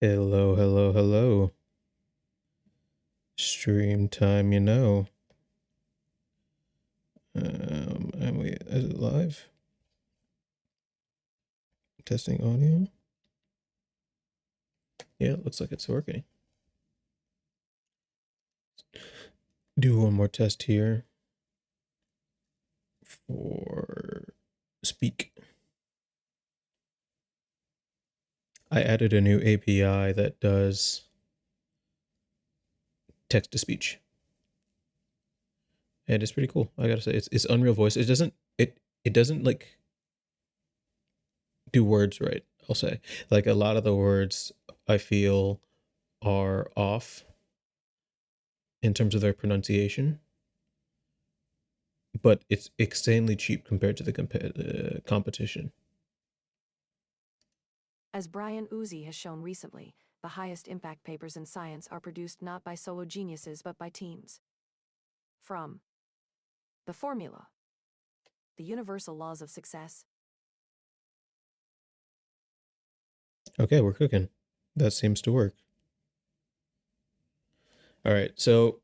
Hello, hello, hello. Stream time, you know. And is it live? Testing audio. Yeah, it looks like it's working. Do one more test here for speak. I added a new API that does text to speech, and it's pretty cool. I gotta say, it's Unreal Voice. It doesn't like do words right. I'll say like a lot of the words I feel are off in terms of their pronunciation, but it's insanely cheap compared to the competition. As Brian Uzi has shown recently, the highest impact papers in science are produced not by solo geniuses but by teams. From the formula, the universal laws of success. Okay, we're cooking. That seems to work. All right, so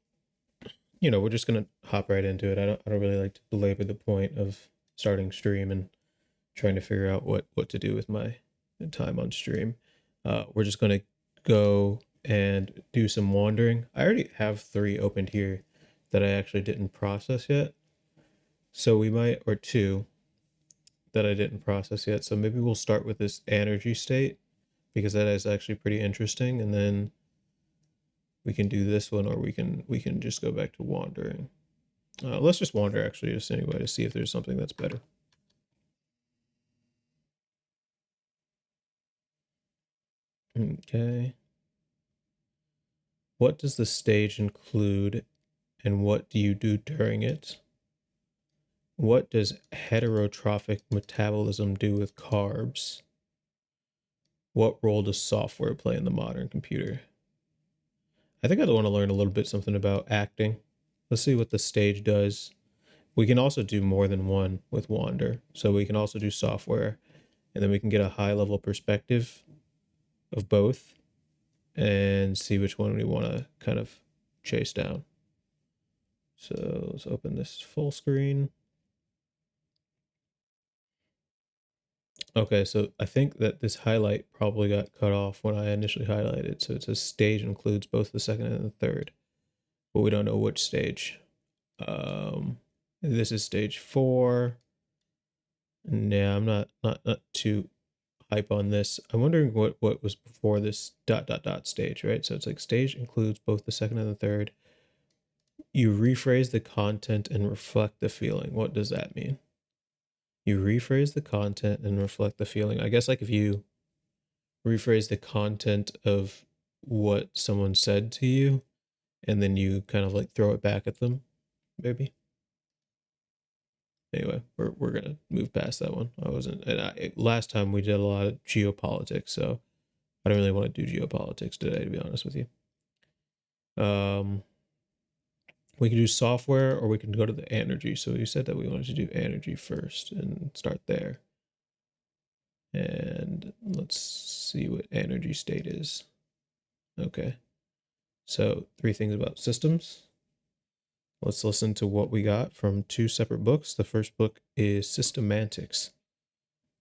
we're just gonna hop right into it. I don't really like to belabor the point of starting stream and trying to figure out what to do with my time on stream. We're just gonna go and do some wandering. I already have 3 opened here that I actually didn't process yet. So we might, or 2 that I didn't process yet. So maybe we'll start with this energy state because that is actually pretty interesting, and then we can do this one, or we can just go back to wandering. Let's just wander actually, just anyway, to see if there's something that's better. Okay. What does the stage include, and what do you do during it? What does heterotrophic metabolism do with carbs? What role does software play in the modern computer? I think I'd want to learn a little bit something about acting. Let's see what the stage does. We can also do more than one with Wander. So we can also do software, and then we can get a high level perspective of both and see which one we want to kind of chase down. So let's open this full screen. Okay, so I think that this highlight probably got cut off when I initially highlighted. So it says stage includes both the second and the third, but we don't know which stage. This is stage 4. Yeah, I'm not too hype on this. I'm wondering what was before this dot dot dot stage, right? So it's like stage includes both the second and the third. You rephrase the content and reflect the feeling. What does that mean? You rephrase the content and reflect the feeling. I guess like if you rephrase the content of what someone said to you and then you kind of like throw it back at them, maybe. Anyway, we're gonna move past that one. I wasn't, and last time we did a lot of geopolitics, so I don't really want to do geopolitics today, to be honest with you. We can do software, or we can go to the energy. So you said that we wanted to do energy first and start there. And let's see what energy state is. Okay. So 3 things about systems. Let's listen to what we got from 2 separate books. The first book is Systemantics.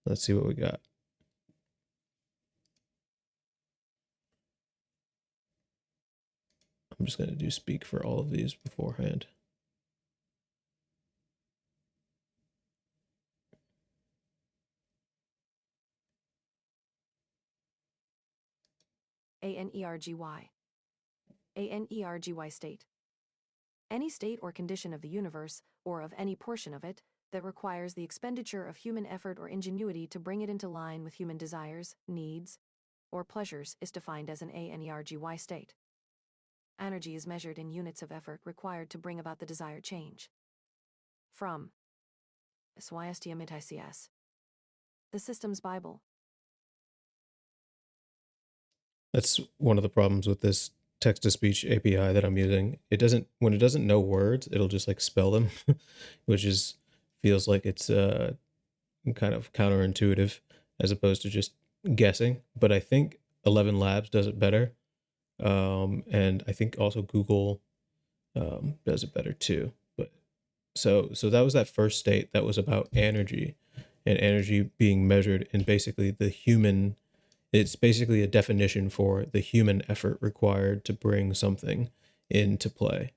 Let's see what we got. I'm just going to do speak for all of these beforehand. ANERGY. ANERGY state. Any state or condition of the universe, or of any portion of it, that requires the expenditure of human effort or ingenuity to bring it into line with human desires, needs, or pleasures is defined as an ANERGY state. Energy is measured in units of effort required to bring about the desired change. From SYSTMITICS. The Systems Bible. That's one of the problems with this text to speech API that I'm using. When it doesn't know words, it'll just like spell them, which is feels like it's kind of counterintuitive as opposed to just guessing. But I think 11 Labs does it better. And I think also Google does it better too. But so that was that first state that was about energy, and energy being measured in basically the human. It's basically a definition for the human effort required to bring something into play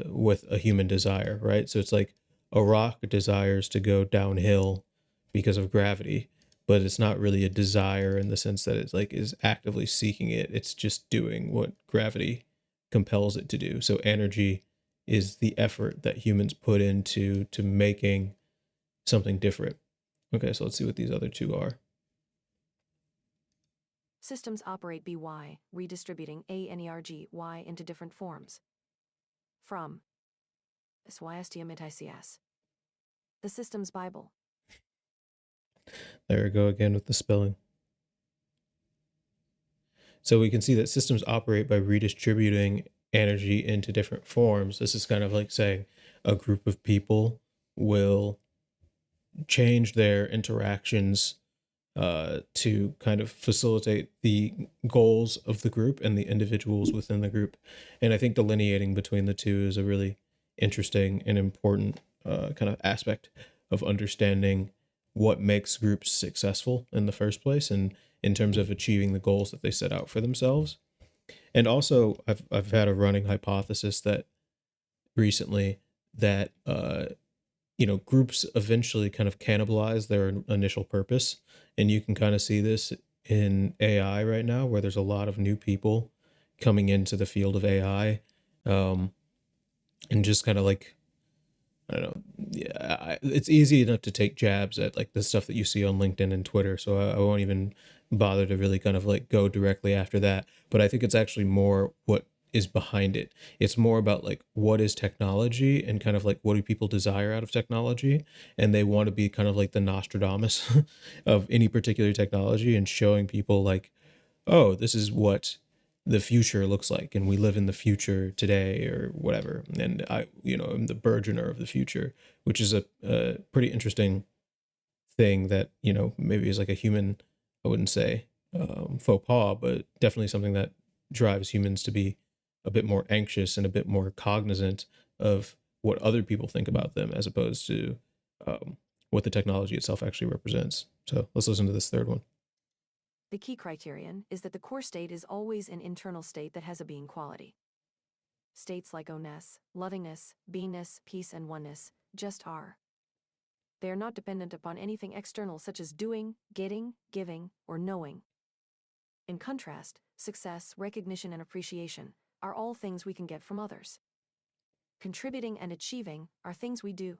with a human desire, right? So it's like a rock desires to go downhill because of gravity, but it's not really a desire in the sense that it's like is actively seeking it. It's just doing what gravity compels it to do. So energy is the effort that humans put into to making something different. Okay, so let's see what these other two are. Systems operate by redistributing energy y into different forms. From SYSTMITICS. The Systems Bible. There we go again with the spelling. So we can see that systems operate by redistributing energy into different forms. This is kind of like saying a group of people will change their interactions to kind of facilitate the goals of the group and the individuals within the group. And I think delineating between the two is a really interesting and important kind of aspect of understanding what makes groups successful in the first place and in terms of achieving the goals that they set out for themselves. And also, I've had a running hypothesis that recently that groups eventually kind of cannibalize their initial purpose, and you can kind of see this in AI right now, where there's a lot of new people coming into the field of AI, and just kind of like I don't know. Yeah, it's easy enough to take jabs at like the stuff that you see on LinkedIn and Twitter, so I won't even bother to really kind of like go directly after that. But I think it's actually more what is behind it. It's more about like what is technology and kind of like what do people desire out of technology, and they want to be kind of like the Nostradamus of any particular technology and showing people like, oh, this is what the future looks like, and we live in the future today or whatever. And I'm the burgeoner of the future, which is a pretty interesting thing that, maybe is like a human, I wouldn't say faux pas, but definitely something that drives humans to be a bit more anxious and a bit more cognizant of what other people think about them as opposed to what the technology itself actually represents. So let's listen to this third one. The key criterion is that the core state is always an internal state that has a being quality. States like oneness, lovingness, beingness, peace, and oneness just are. They are not dependent upon anything external such as doing, getting, giving, or knowing. In contrast, success, recognition, and appreciation are all things we can get from others. Contributing and achieving are things we do.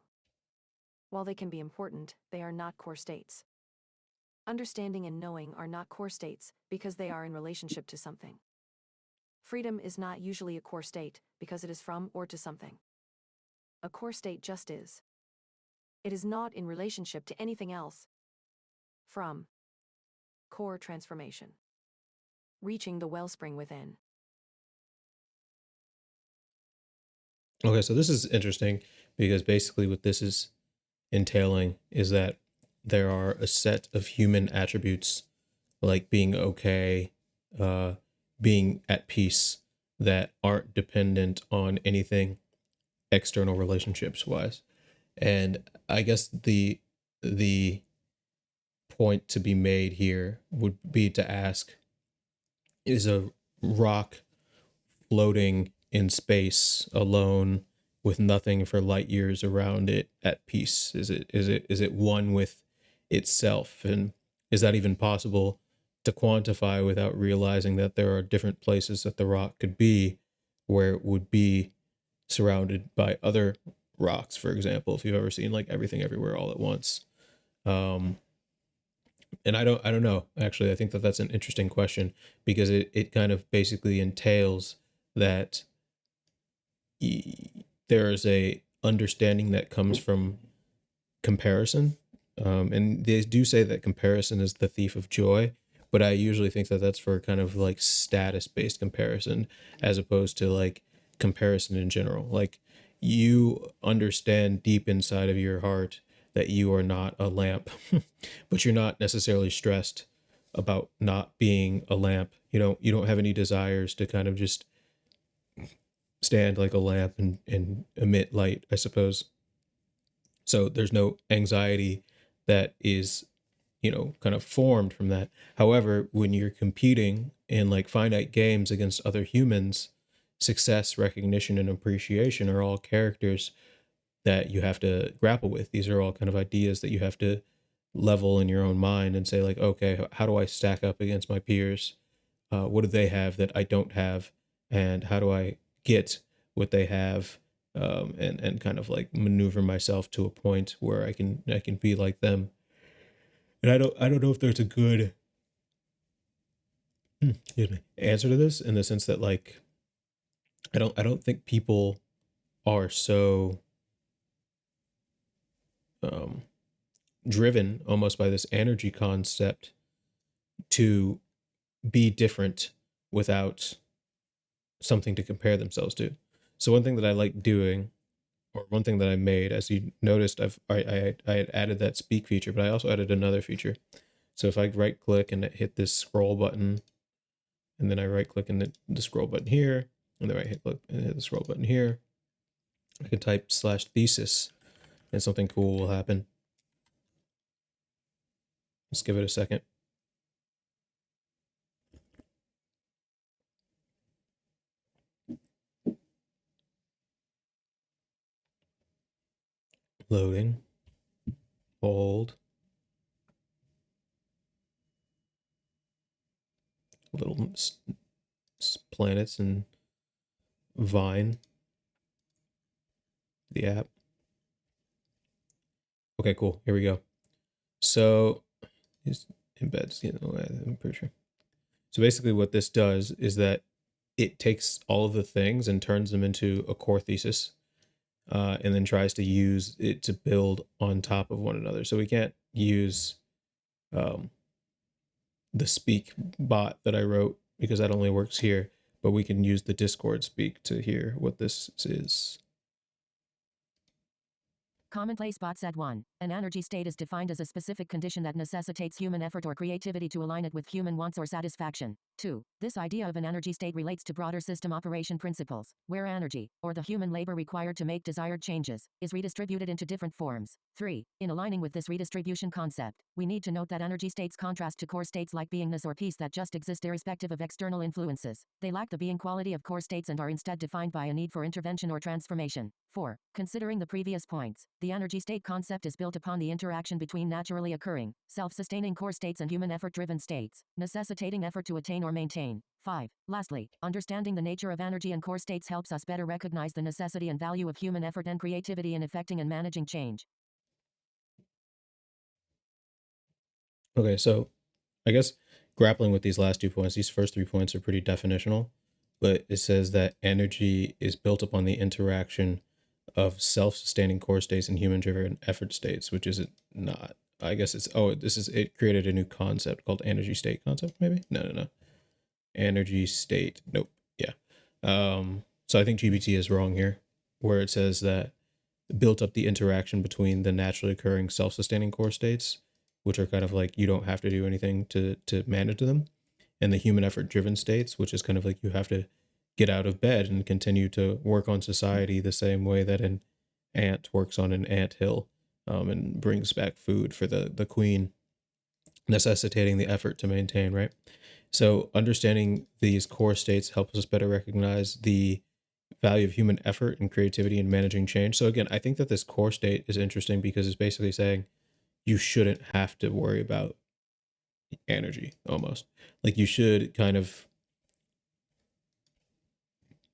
While they can be important, they are not core states. Understanding and knowing are not core states because they are in relationship to something. Freedom is not usually a core state because it is from or to something. A core state just is. It is not in relationship to anything else. From core transformation. Reaching the wellspring within. Okay, so this is interesting because basically what this is entailing is that there are a set of human attributes like being okay, uh, being at peace that aren't dependent on anything external relationships wise. And I guess the point to be made here would be to ask, is a rock floating in space alone with nothing for light years around it at peace? Is it one with itself? And is that even possible to quantify without realizing that there are different places that the rock could be where it would be surrounded by other rocks, for example, if you've ever seen like Everything Everywhere All at Once. Um, and I don't know, actually. I think that that's an interesting question because it kind of basically entails that there is a understanding that comes from comparison. And they do say that comparison is the thief of joy, but I usually think that that's for kind of like status based comparison as opposed to like comparison in general. Like you understand deep inside of your heart that you are not a lamp, but you're not necessarily stressed about not being a lamp. You don't have any desires to kind of just stand like a lamp and emit light, I suppose. So there's no anxiety that is, kind of formed from that. However, when you're competing in like finite games against other humans, success, recognition, and appreciation are all characters that you have to grapple with. These are all kind of ideas that you have to level in your own mind and say, like, okay, how do I stack up against my peers? What do they have that I don't have? And how do I get what they have? And kind of like maneuver myself to a point where I can be like them. And I don't know if there's a good excuse me, answer to this, in the sense that, like, I don't think people are so um driven almost by this energy concept to be different without something to compare themselves to. So one thing that I like doing, or one thing that I made, as you noticed, I had added that speak feature, but I also added another feature. So if I right click and hit this scroll button, and then I right click and the scroll button here, and then I hit click and hit the scroll button here, I can type slash thesis, and something cool will happen. Let's give it a second. Loading. Hold. Little planets and Vine, the app. Okay, cool. Here we go. So it embeds, I'm pretty sure. So basically what this does is that it takes all of the things and turns them into a core thesis, and then tries to use it to build on top of one another. So we can't use um, the speak bot that I wrote, because that only works here, but we can use the Discord speak to hear what this is. Commonplace bot said 1. An energy state is defined as a specific condition that necessitates human effort or creativity to align it with human wants or satisfaction. 2. This idea of an energy state relates to broader system operation principles, where energy, or the human labor required to make desired changes, is redistributed into different forms. 3. In aligning with this redistribution concept, we need to note that energy states contrast to core states like beingness or peace that just exist irrespective of external influences. They lack the being quality of core states and are instead defined by a need for intervention or transformation. 4. Considering the previous points, the energy state concept is built upon the interaction between naturally occurring, self-sustaining core states and human effort-driven states, necessitating effort to attain or maintain. 5. Lastly, understanding the nature of energy and core states helps us better recognize the necessity and value of human effort and creativity in effecting and managing change. Okay, so I guess grappling with these last 2 points, these first 3 points are pretty definitional, but it says that energy is built upon the interaction of self-sustaining core states and human-driven effort states, which is not. I guess it created a new concept called energy state concept, maybe? No. Energy state. Nope. Yeah. So I think GBT is wrong here, where it says that built up the interaction between the naturally occurring self-sustaining core states, which are kind of like you don't have to do anything to manage them, and the human effort driven states, which is kind of like you have to get out of bed and continue to work on society the same way that an ant works on an ant hill, and brings back food for the queen, necessitating the effort to maintain, right? So understanding these core states helps us better recognize the value of human effort and creativity in managing change. So again, I think that this core state is interesting because it's basically saying you shouldn't have to worry about energy, almost. Like, you should kind of,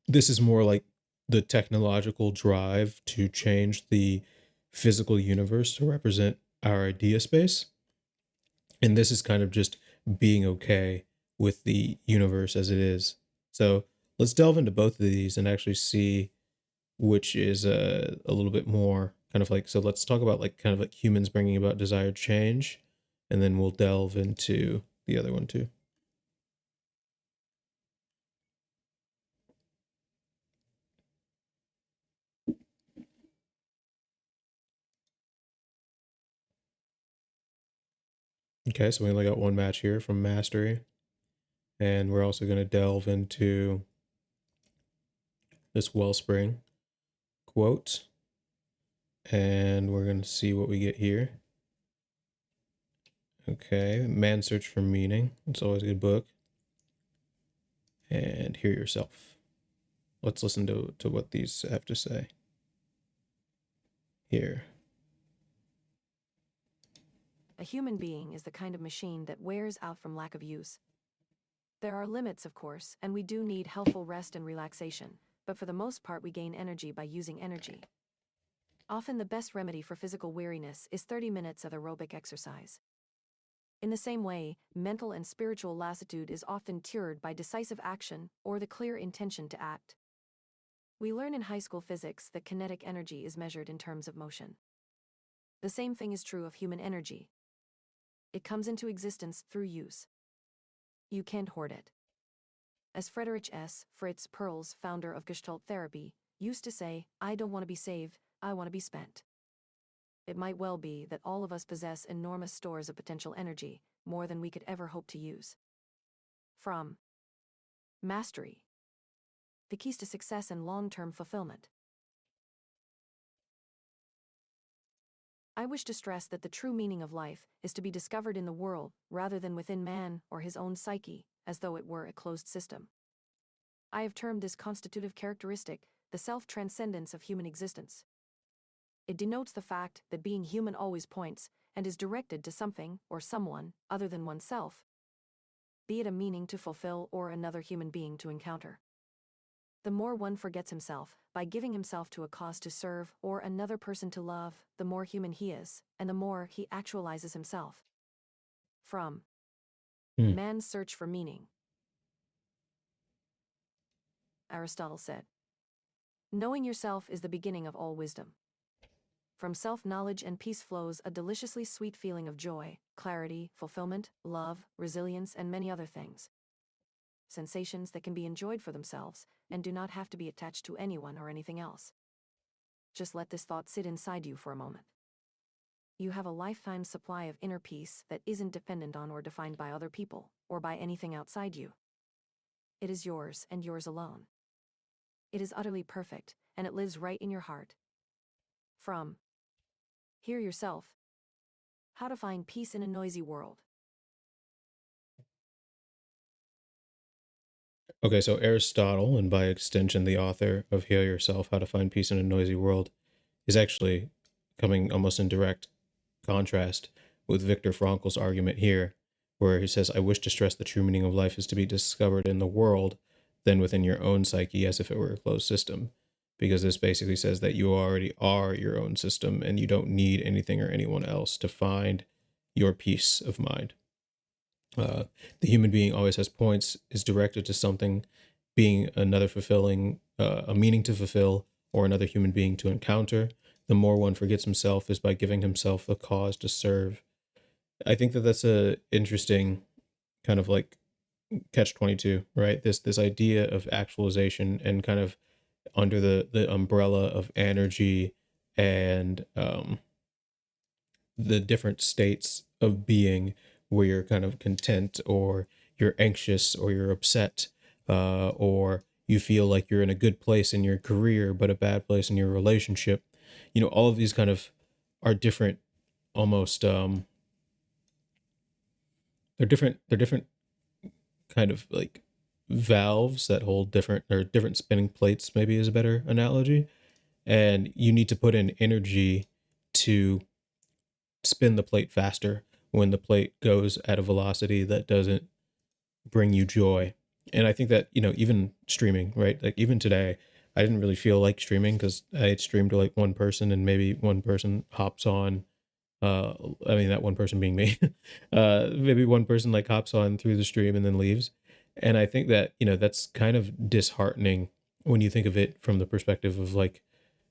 this is more like the technological drive to change the physical universe to represent our idea space. And this is kind of just being okay with the universe as it is. So let's delve into both of these and actually see which is a little bit more kind of like, so let's talk about like kind of like humans bringing about desired change, and then we'll delve into the other one too. Okay, so we only got one match here from Mastery. And we're also going to delve into this Wellspring quote. And we're going to see what we get here. Okay, Man's Search for Meaning. It's always a good book. And Hear Yourself. Let's listen to what these have to say here. A human being is the kind of machine that wears out from lack of use. There are limits, of course, and we do need healthful rest and relaxation, but for the most part we gain energy by using energy. Often the best remedy for physical weariness is 30 minutes of aerobic exercise. In the same way, mental and spiritual lassitude is often cured by decisive action or the clear intention to act. We learn in high school physics that kinetic energy is measured in terms of motion. The same thing is true of human energy. It comes into existence through use. You can't hoard it. As Friedrich S. Fritz Perls, founder of Gestalt therapy, used to say, "I don't want to be saved, I want to be spent." It might well be that all of us possess enormous stores of potential energy, more than we could ever hope to use. From Mastery: The Keys to Success and Long-Term Fulfillment. I wish to stress that the true meaning of life is to be discovered in the world rather than within man or his own psyche, as though it were a closed system. I have termed this constitutive characteristic the self-transcendence of human existence. It denotes the fact that being human always points and is directed to something or someone other than oneself, be it a meaning to fulfill or another human being to encounter. The more one forgets himself by giving himself to a cause to serve or another person to love, the more human he is, and the more he actualizes himself. From Hmm. Man's Search for Meaning. Aristotle said, "Knowing yourself is the beginning of all wisdom. From self-knowledge and peace flows a deliciously sweet feeling of joy, clarity, fulfillment, love, resilience, and many other things. Sensations that can be enjoyed for themselves and do not have to be attached to anyone or anything else." Just let this thought sit inside you for a moment. You have a lifetime supply of inner peace that isn't dependent on or defined by other people or by anything outside you. It is yours and yours alone. It is utterly perfect, and it lives right in your heart. From Hear Yourself: How to Find Peace in a Noisy World. Okay, so Aristotle, and by extension, the author of Heal Yourself: How to Find Peace in a Noisy World, is actually coming almost in direct contrast with Viktor Frankl's argument here, where he says, "I wish to stress the true meaning of life is to be discovered in the world, then within your own psyche, as if it were a closed system." Because this basically says that you already are your own system and you don't need anything or anyone else to find your peace of mind. Uh, the human being always has points, is directed to something, being another fulfilling, a meaning to fulfill, or another human being to encounter. The more one forgets himself is by giving himself a cause to serve. I think that that's a interesting kind of like catch 22, right? This idea of actualization and kind of under the umbrella of energy and the different states of being where you're kind of content or you're anxious or you're upset, or you feel like you're in a good place in your career but a bad place in your relationship. All of these kind of are different, almost they're different kind of like valves that hold different, or different spinning plates, maybe is a better analogy. And you need to put in energy to spin the plate faster when the plate goes at a velocity that doesn't bring you joy. And I think that, even streaming, right? Like even today, I didn't really feel like streaming because I had streamed to like one person and maybe one person hops on. I mean, that one person being me. Maybe one person like hops on through the stream and then leaves. And I think that, that's kind of disheartening when you think of it from the perspective of like,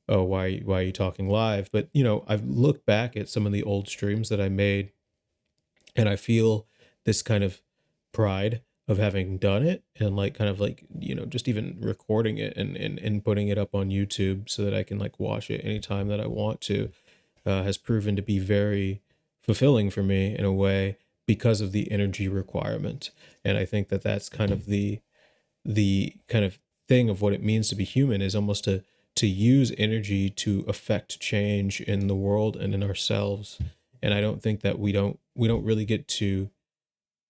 oh, why are you talking live? But I've looked back at some of the old streams that I made, and I feel this kind of pride of having done it, and like kind of like just even recording it and putting it up on YouTube so that I can like watch it anytime that I want to, has proven to be very fulfilling for me in a way, because of the energy requirement. And I think that that's kind of the kind of thing of what it means to be human, is almost to use energy to affect change in the world and in ourselves. And I don't think that we don't really get to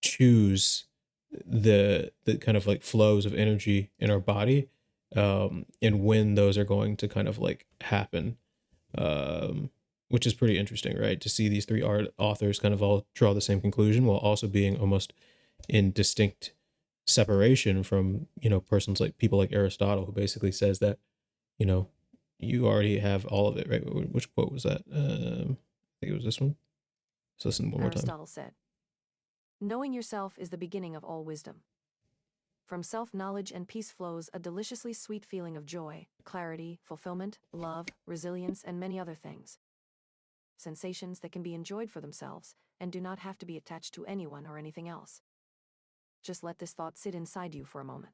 choose the kind of like flows of energy in our body, and when those are going to kind of like happen, um, which is pretty interesting, right? To see these three art authors kind of all draw the same conclusion while also being almost in distinct separation from, persons like people like Aristotle, who basically says that, you know you already have all of it, right? Which quote was that? I think it was this one. Let's listen one more time. Aristotle said, "Knowing yourself is the beginning of all wisdom. From self-knowledge and peace flows a deliciously sweet feeling of joy, clarity, fulfillment, love, resilience, and many other things. Sensations that can be enjoyed for themselves and do not have to be attached to anyone or anything else. Just let this thought sit inside you for a moment.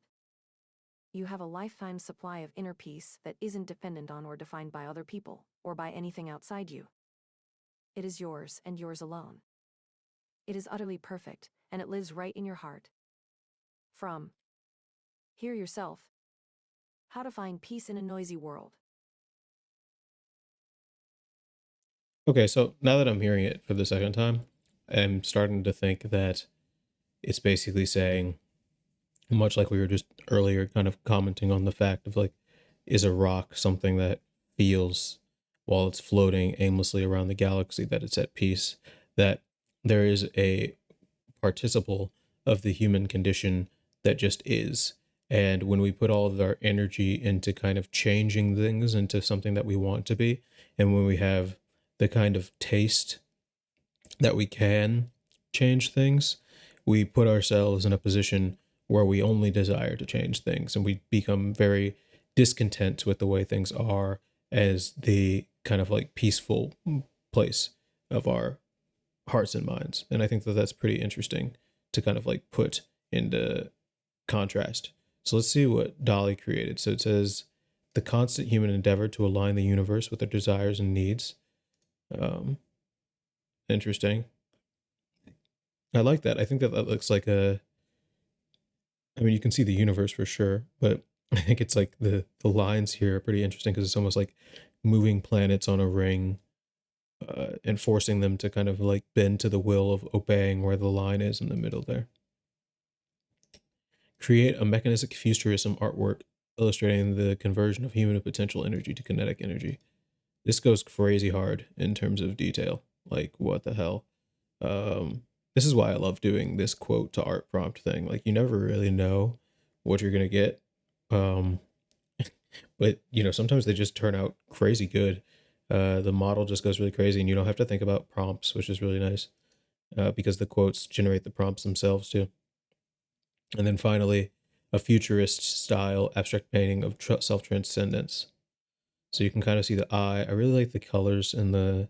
You have a lifetime supply of inner peace that isn't dependent on or defined by other people or by anything outside you. It is yours and yours alone. It is utterly perfect, and it lives right in your heart." From Hear Yourself: How to Find Peace in a Noisy World. Okay, so now that I'm hearing it for the second time, I'm starting to think that it's basically saying, much like we were just earlier kind of commenting on the fact of like, is a rock something that feels while it's floating aimlessly around the galaxy that it's at peace, that there is a participle of the human condition that just is. And when we put all of our energy into kind of changing things into something that we want to be, and when we have the kind of taste that we can change things, we put ourselves in a position where we only desire to change things, and we become very discontent with the way things are as the kind of like peaceful place of our hearts and minds. And I think that that's pretty interesting to kind of like put into contrast. So let's see what Dolly created. So it says, the constant human endeavor to align the universe with their desires and needs. Um, Interesting. I like that. I think that that looks like I mean, you can see the universe for sure, but I think it's like the lines here are pretty interesting because it's almost like moving planets on a ring, and forcing them to kind of like bend to the will of obeying where the line is in the middle there. Create a mechanistic futurism artwork illustrating the conversion of human potential energy to kinetic energy. This goes crazy hard in terms of detail. Like, what the hell? Um, this is why I love doing this quote to art prompt thing. Like, you never really know what you're gonna get. Um, but sometimes they just turn out crazy good. The model just goes really crazy, and you don't have to think about prompts, which is really nice, because the quotes generate the prompts themselves too. And then finally, a futurist style abstract painting of self transcendence. So you can kind of see the eye. I really like the colors and the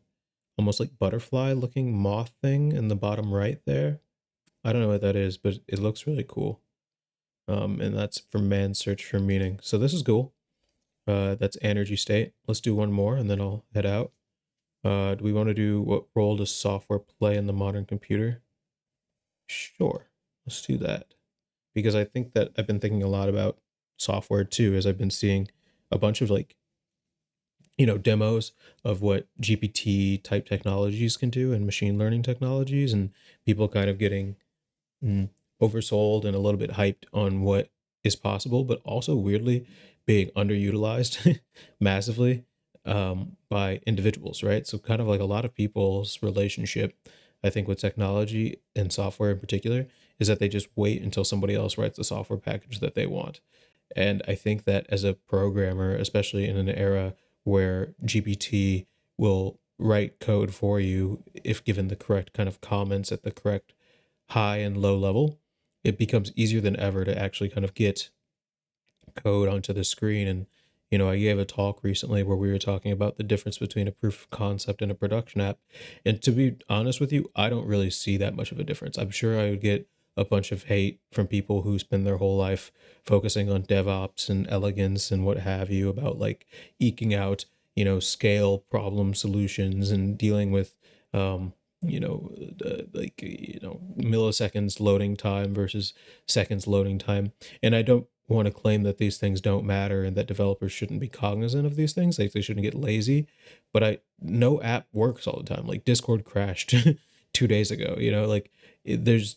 almost like butterfly looking moth thing in the bottom right there. I don't know what that is, but it looks really cool. And that's from Man's Search for Meaning. So this is cool. That's energy state. Let's do one more and then I'll head out. Do we want to do what role does software play in the modern computer? Sure, let's do that. Because I think that I've been thinking a lot about software too, as I've been seeing a bunch of like, demos of what GPT type technologies can do and machine learning technologies, and people kind of getting mm, oversold and a little bit hyped on what is possible, but also weirdly being underutilized massively, by individuals, right? So, kind of like a lot of people's relationship, I think, with technology and software in particular, is that they just wait until somebody else writes the software package that they want. And I think that as a programmer, especially in an era where GPT will write code for you if given the correct kind of comments at the correct high and low level, it becomes easier than ever to actually kind of get code onto the screen. And, I gave a talk recently where we were talking about the difference between a proof of concept and a production app. And to be honest with you, I don't really see that much of a difference. I'm sure I would get a bunch of hate from people who spend their whole life focusing on DevOps and elegance and what have you, about like eking out, scale problem solutions and dealing with, milliseconds loading time versus seconds loading time. And I don't want to claim that these things don't matter and that developers shouldn't be cognizant of these things, like they shouldn't get lazy. But I no app works all the time. Like Discord crashed 2 days ago. Like there's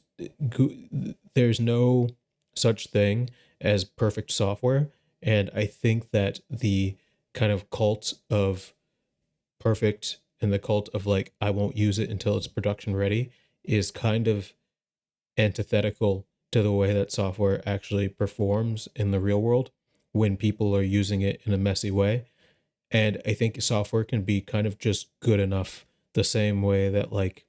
there's no such thing as perfect software. And I think that the kind of cult of perfect and the cult of like I won't use it until it's production ready is kind of antithetical to the way that software actually performs in the real world when people are using it in a messy way. And I think software can be kind of just good enough the same way that like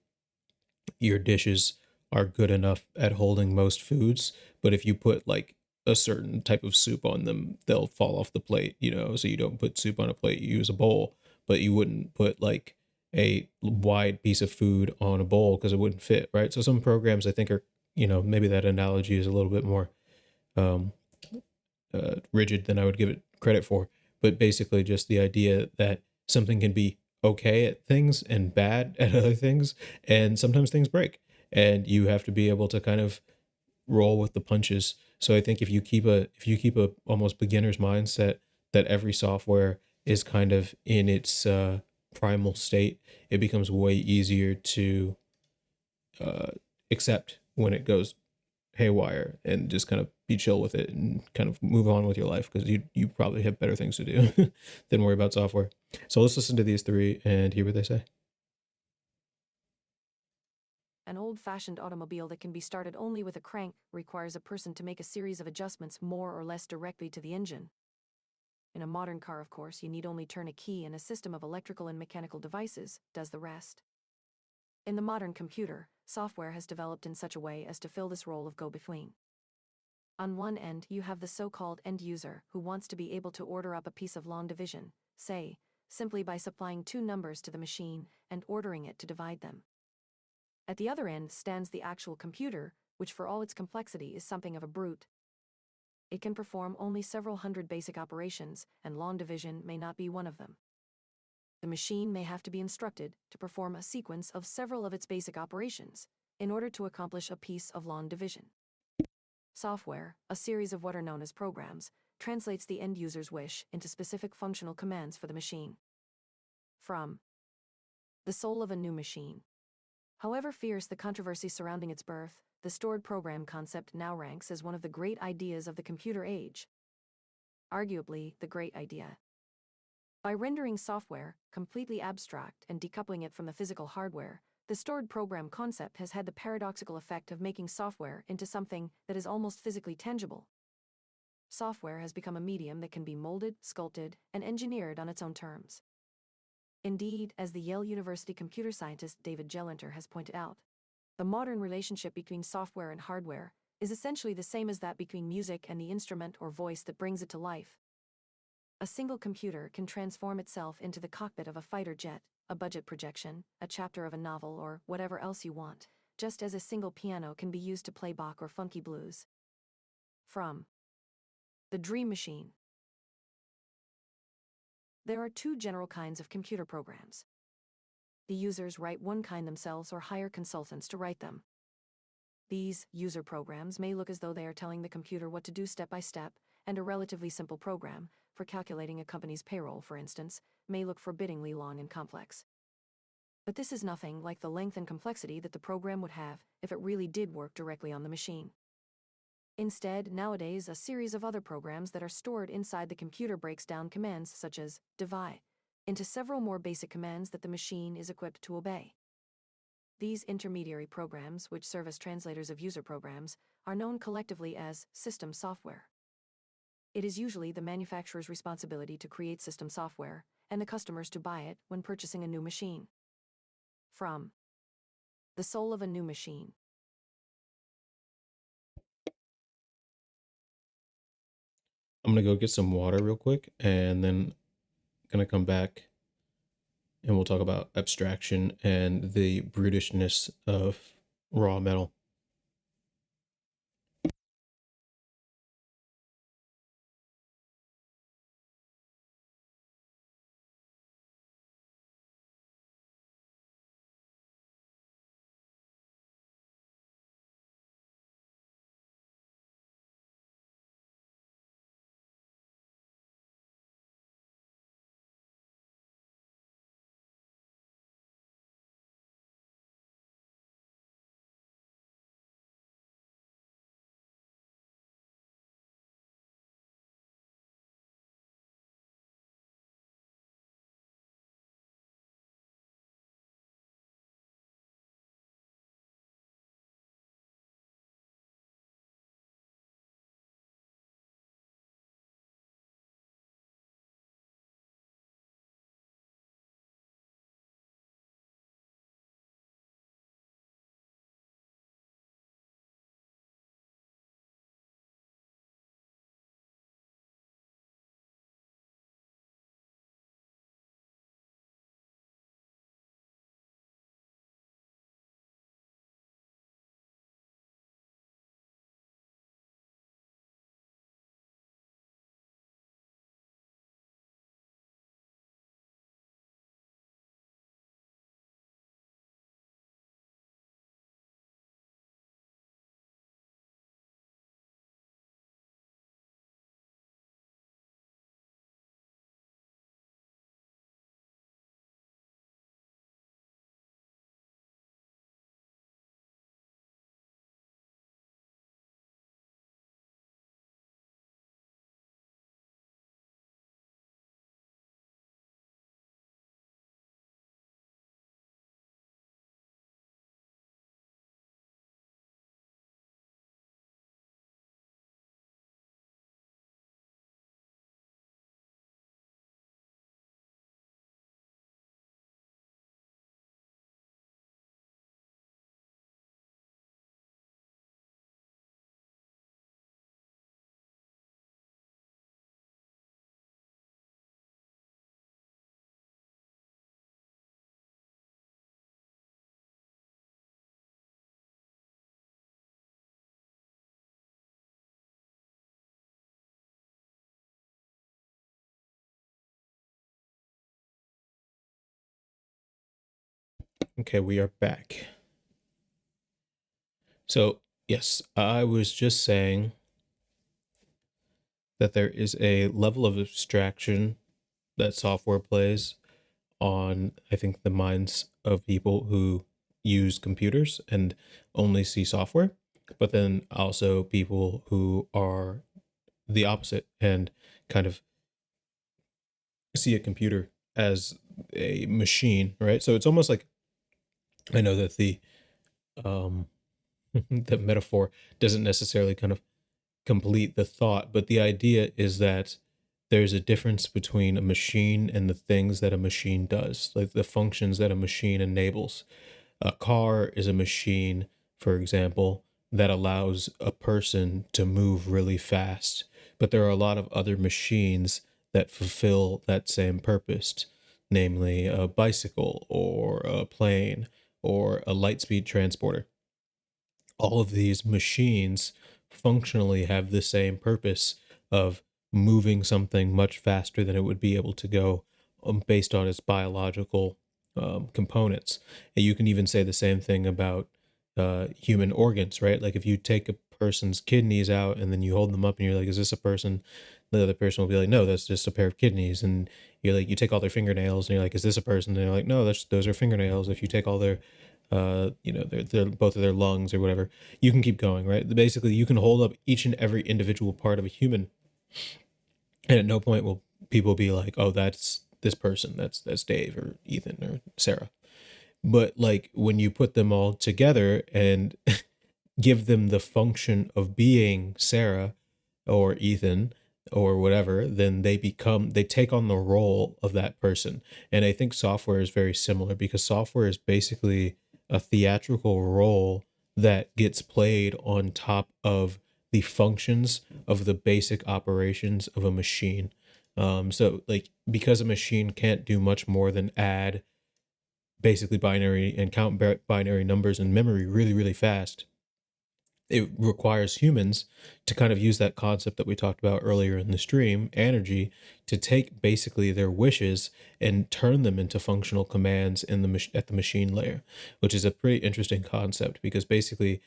your dishes are good enough at holding most foods, but if you put like a certain type of soup on them, they'll fall off the plate, so you don't put soup on a plate, you use a bowl, but you wouldn't put like a wide piece of food on a bowl because it wouldn't fit, right? So some programs I think are, maybe that analogy is a little bit more um, rigid than I would give it credit for. But basically, just the idea that something can be okay at things and bad at other things, and sometimes things break, and you have to be able to kind of roll with the punches. So I think if you keep a almost beginner's mindset that every software is kind of in its primal state, it becomes way easier to uh, accept when it goes haywire and just kind of be chill with it and kind of move on with your life because you probably have better things to do than worry about software. So let's listen to these three and hear what they say. An old-fashioned automobile that can be started only with a crank requires a person to make a series of adjustments more or less directly to the engine. In a modern car, of course, you need only turn a key and a system of electrical and mechanical devices does the rest. In the modern computer, software has developed in such a way as to fill this role of go-between. On one end, you have the so-called end user who wants to be able to order up a piece of long division, say, simply by supplying two numbers to the machine and ordering it to divide them. At the other end stands the actual computer, which for all its complexity is something of a brute. It can perform only several hundred basic operations, and long division may not be one of them. The machine may have to be instructed to perform a sequence of several of its basic operations in order to accomplish a piece of long division. Software, a series of what are known as programs, translates the end user's wish into specific functional commands for the machine. From the soul of a new machine. However fierce the controversy surrounding its birth, the stored program concept now ranks as one of the great ideas of the computer age. Arguably, the great idea. By rendering software completely abstract and decoupling it from the physical hardware, the stored program concept has had the paradoxical effect of making software into something that is almost physically tangible. Software has become a medium that can be molded, sculpted, and engineered on its own terms. Indeed, as the Yale University computer scientist David Gelenter has pointed out, the modern relationship between software and hardware is essentially the same as that between music and the instrument or voice that brings it to life. A single computer can transform itself into the cockpit of a fighter jet, a budget projection, a chapter of a novel, or whatever else you want, just as a single piano can be used to play Bach or funky blues. From the Dream Machine. There are two general kinds of computer programs. The users write one kind themselves or hire consultants to write them. These user programs may look as though they are telling the computer what to do step by step, and a relatively simple program, for calculating a company's payroll, for instance, may look forbiddingly long and complex. But this is nothing like the length and complexity that the program would have if it really did work directly on the machine. Instead, nowadays, a series of other programs that are stored inside the computer breaks down commands such as divide into several more basic commands that the machine is equipped to obey. These intermediary programs, which serve as translators of user programs, are known collectively as system software. It is usually the manufacturer's responsibility to create system software, and the customers to buy it when purchasing a new machine. From the soul of a new machine. I'm gonna go get some water real quick and then gonna come back and we'll talk about abstraction and the brutishness of raw metal. Okay, we are back. So, yes, I was just saying that there is a level of abstraction that software plays on, I think, the minds of people who use computers and only see software, but then also people who are the opposite and kind of see a computer as a machine, right? So it's almost like I know that the um the metaphor doesn't necessarily kind of complete the thought, but the idea is that there's a difference between a machine and the things that a machine does, like the functions that a machine enables. A car is a machine, for example, that allows a person to move really fast, but there are a lot of other machines that fulfill that same purpose, namely a bicycle or a plane or a light speed transporter. All of these machines functionally have the same purpose of moving something much faster than it would be able to go, based on its biological components. And you can even say the same thing about human organs, right? Like if you take a person's kidneys out and then you hold them up and you're like, is this a person? The other person will be like, no, that's just a pair of kidneys. And you're like, you take all their fingernails and you're like, is this a person? And they're like, no, those are fingernails. If you take all their their both of their lungs or whatever, you can keep going, right? Basically, you can hold up each and every individual part of a human, and at no point will people be like, "Oh, that's this person. That's Dave or Ethan or Sarah." But like when you put them all together and give them the function of being Sarah or Ethan or whatever, then they take on the role of that person. And I think software is very similar because software is basically a theatrical role that gets played on top of the functions of the basic operations of a machine. So like because a machine can't do much more than add basically binary and count binary numbers in memory really, really fast, it requires humans to kind of use that concept that we talked about earlier in the stream, energy, to take basically their wishes and turn them into functional commands in at the machine layer, which is a pretty interesting concept because basically,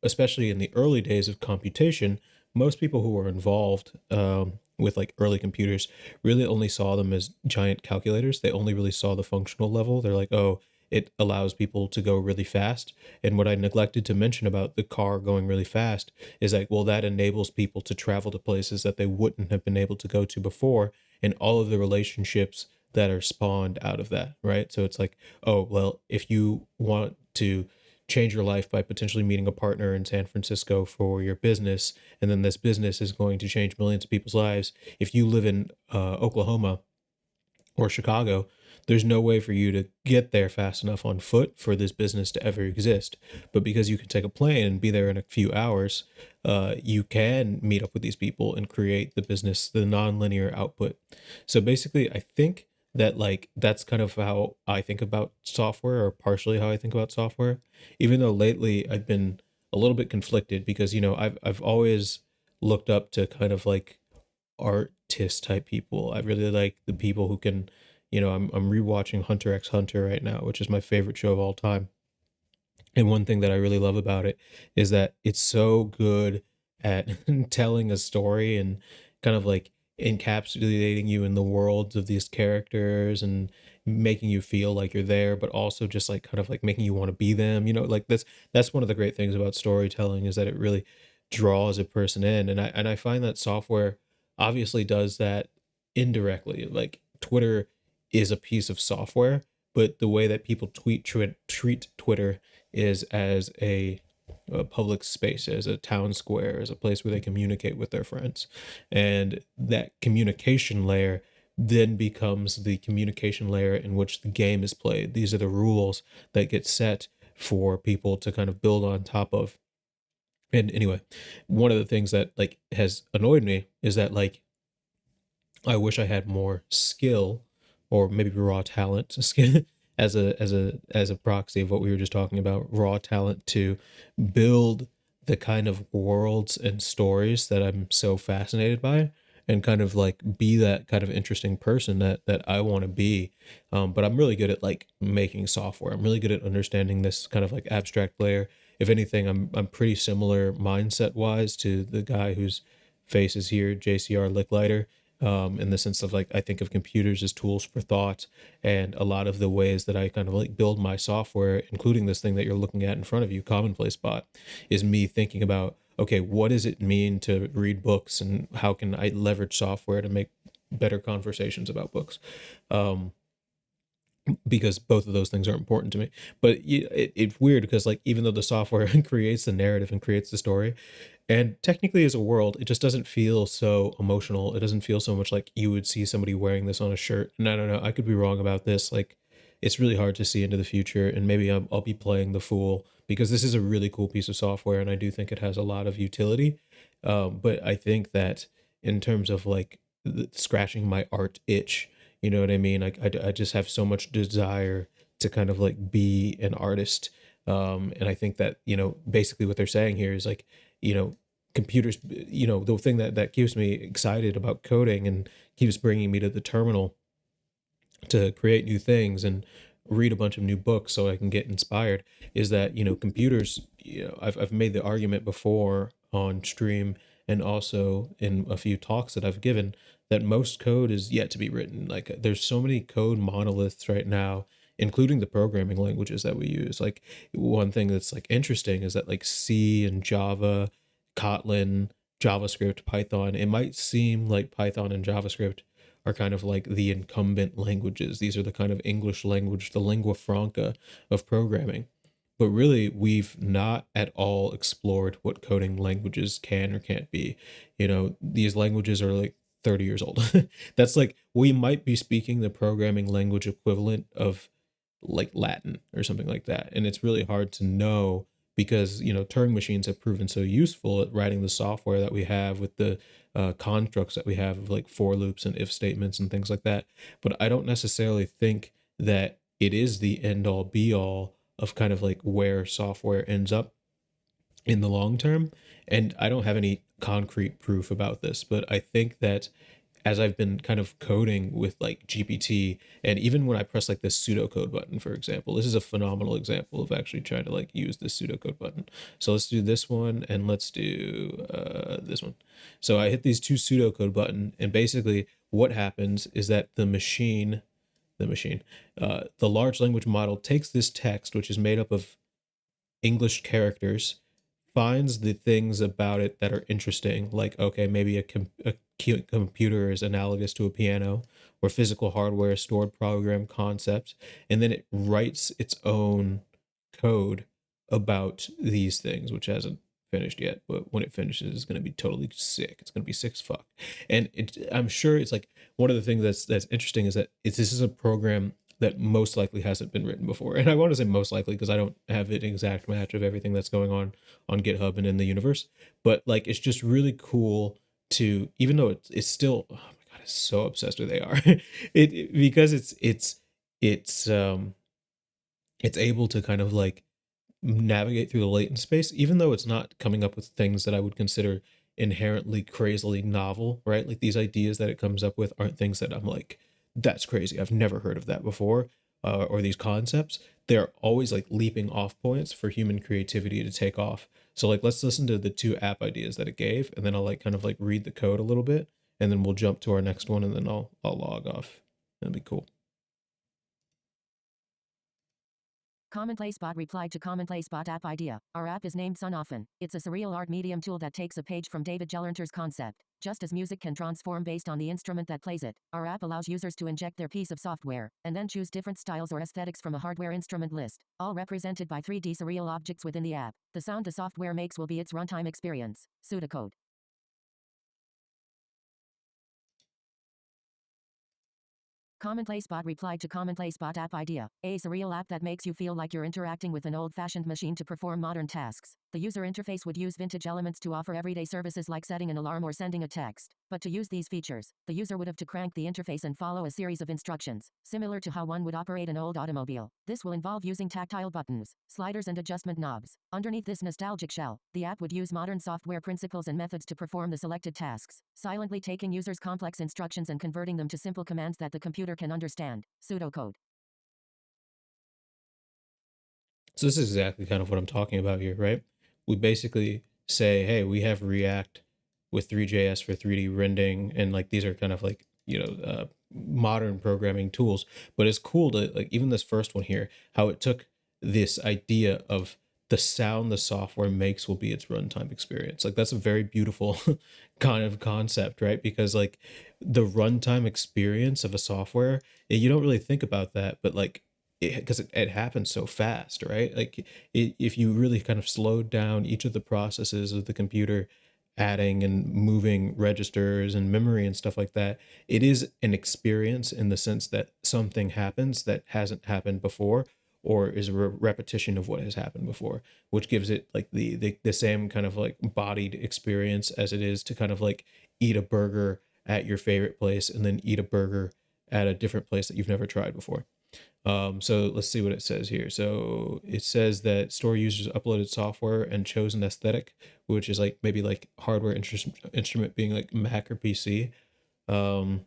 especially in the early days of computation, most people who were involved with like early computers really only saw them as giant calculators. They only really saw the functional level. They're like, oh, it allows people to go really fast. And what I neglected to mention about the car going really fast is like, well, that enables people to travel to places that they wouldn't have been able to go to before, and all of the relationships that are spawned out of that, right? So it's like, oh, well, if you want to change your life by potentially meeting a partner in San Francisco for your business, and then this business is going to change millions of people's lives. If you live in Oklahoma or Chicago, there's no way for you to get there fast enough on foot for this business to ever exist. But because you can take a plane and be there in a few hours, you can meet up with these people and create the business, the nonlinear output. So basically, I think that like that's kind of how I think about software, or partially how I think about software. Even though lately I've been a little bit conflicted because I've always looked up to kind of like artist type people. I really like the people who can, I'm rewatching Hunter x Hunter right now, which is my favorite show of all time. And one thing that I really love about it is that it's so good at telling a story and kind of like encapsulating you in the worlds of these characters and making you feel like you're there, but also just like kind of like making you want to be them. Like that's one of the great things about storytelling is that it really draws a person in. And I find that software obviously does that indirectly. Like Twitter is a piece of software, but the way that people treat Twitter is as a public space, as a town square, as a place where they communicate with their friends. And that communication layer then becomes the communication layer in which the game is played. These are the rules that get set for people to kind of build on top of. And anyway, one of the things that like has annoyed me is that like I wish I had more skill, or maybe raw talent, skill as a proxy of what we were just talking about, raw talent to build the kind of worlds and stories that I'm so fascinated by. and kind of like be that kind of interesting person that I want to be. But I'm really good at like making software. I'm really good at understanding this kind of like abstract layer. If anything, I'm pretty similar mindset wise to the guy whose face is here, JCR Licklider, in the sense of like I think of computers as tools for thought, and a lot of the ways that I kind of like build my software, including this thing that you're looking at in front of you, Commonplace Bot, is me thinking about, okay, what does it mean to read books, and how can I leverage software to make better conversations about books? Um, because both of those things are important to me. But it's weird because like even though the software creates the narrative and creates the story, and technically as a world, it just doesn't feel so emotional. It doesn't feel so much like you would see somebody wearing this on a shirt. And I don't know, I could be wrong about this. Like it's really hard to see into the future, and maybe I'll be playing the fool because this is a really cool piece of software and I do think it has a lot of utility. But I think that in terms of like scratching my art itch, you know what I mean? Like I just have so much desire to kind of like be an artist. And I think that, basically what they're saying here is like, computers, the thing that keeps me excited about coding and keeps bringing me to the terminal to create new things and read a bunch of new books so I can get inspired is that, computers, I've made the argument before on stream and also in a few talks that I've given that most code is yet to be written. Like there's so many code monoliths right now, including the programming languages that we use. Like one thing that's like interesting is that like C and Java, Kotlin, JavaScript, Python, it might seem like Python and JavaScript are kind of like the incumbent languages. These are the kind of English language, the lingua franca of programming. But really, we've not at all explored what coding languages can or can't be. These languages are like 30 years old. That's like, we might be speaking the programming language equivalent of like Latin or something like that. And it's really hard to know because, Turing machines have proven so useful at writing the software that we have with the constructs that we have of like for loops and if statements and things like that. But I don't necessarily think that it is the end all be all of kind of like where software ends up in the long term. And I don't have any concrete proof about this, but I think that as I've been kind of coding with like GPT, and even when I press like this pseudocode button, for example, this is a phenomenal example of actually trying to like use this pseudocode button. So let's do this one and let's do this one. So I hit these two pseudocode button, and basically what happens is that the large language model takes this text, which is made up of English characters, finds the things about it that are interesting, like okay, maybe a computer is analogous to a piano, or physical hardware is stored program concepts, and then it writes its own code about these things, which hasn't finished yet, but when it finishes, it's going to be totally sick. It's going to be sick as fuck. And I'm sure it's like one of the things that's interesting is that this is a program that most likely hasn't been written before. And I want to say most likely because I don't have an exact match of everything that's going on GitHub and in the universe. But like it's just really cool to, even though it's still, oh my god, it's so obsessed with AR. Because it's able to kind of like navigate through the latent space, even though it's not coming up with things that I would consider inherently crazily novel, right? Like these ideas that it comes up with aren't things that I'm like, that's crazy. I've never heard of that before, or these concepts. They're always like leaping off points for human creativity to take off. So like, let's listen to the two app ideas that it gave, and then I'll like kind of like read the code a little bit, and then we'll jump to our next one, and then I'll log off. That'd be cool. Commonplace Bot replied to Commonplace Bot app idea. Our app is named Sun Often. It's a surreal art medium tool that takes a page from David Gelernter's concept. Just as music can transform based on the instrument that plays it, our app allows users to inject their piece of software, and then choose different styles or aesthetics from a hardware instrument list, all represented by 3D surreal objects within the app. The sound the software makes will be its runtime experience. Pseudocode. Commonplace Bot replied to Commonplace Bot app idea. A surreal app that makes you feel like you're interacting with an old-fashioned machine to perform modern tasks. The The user interface would use vintage elements to offer everyday services like setting an alarm or sending a text. But to use these features, the user would have to crank the interface and follow a series of instructions, similar to how one would operate an old automobile. This will involve using tactile buttons, sliders and adjustment knobs. Underneath this nostalgic shell, the app would use modern software principles and methods to perform the selected tasks, silently taking users' complex instructions and converting them to simple commands that the computer can understand. Pseudocode. So this is exactly kind of what I'm talking about here, right? We basically say, hey, we have React with 3JS for 3D rendering, and like these are kind of like modern programming tools. But it's cool to like even this first one here, how it took this idea of the sound the software makes will be its runtime experience. Like that's a very beautiful kind of concept, right? Because like the runtime experience of a software, you don't really think about that, but like because it happens so fast, right? Like if you really kind of slowed down each of the processes of the computer, adding and moving registers and memory and stuff like that, it is an experience in the sense that something happens that hasn't happened before or is a repetition of what has happened before, which gives it like the same kind of like bodied experience as it is to kind of like eat a burger at your favorite place and then eat a burger at a different place that you've never tried before. So let's see what it says here. So it says that store users uploaded software and chosen aesthetic, which is like maybe like hardware instrument being like Mac or PC. Um,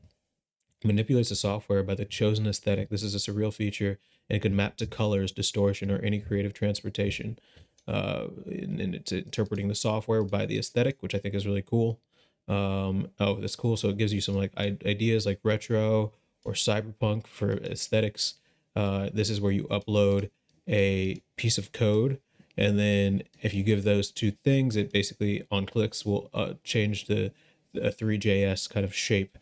Manipulates the software by the chosen aesthetic. This is a surreal feature and it could map to colors, distortion, or any creative transportation. And it's interpreting the software by the aesthetic, which I think is really cool. Oh, that's cool. So it gives you some like ideas like retro or cyberpunk for aesthetics. This is where you upload a piece of code, and then if you give those two things, it basically on clicks will change the 3JS kind of shape,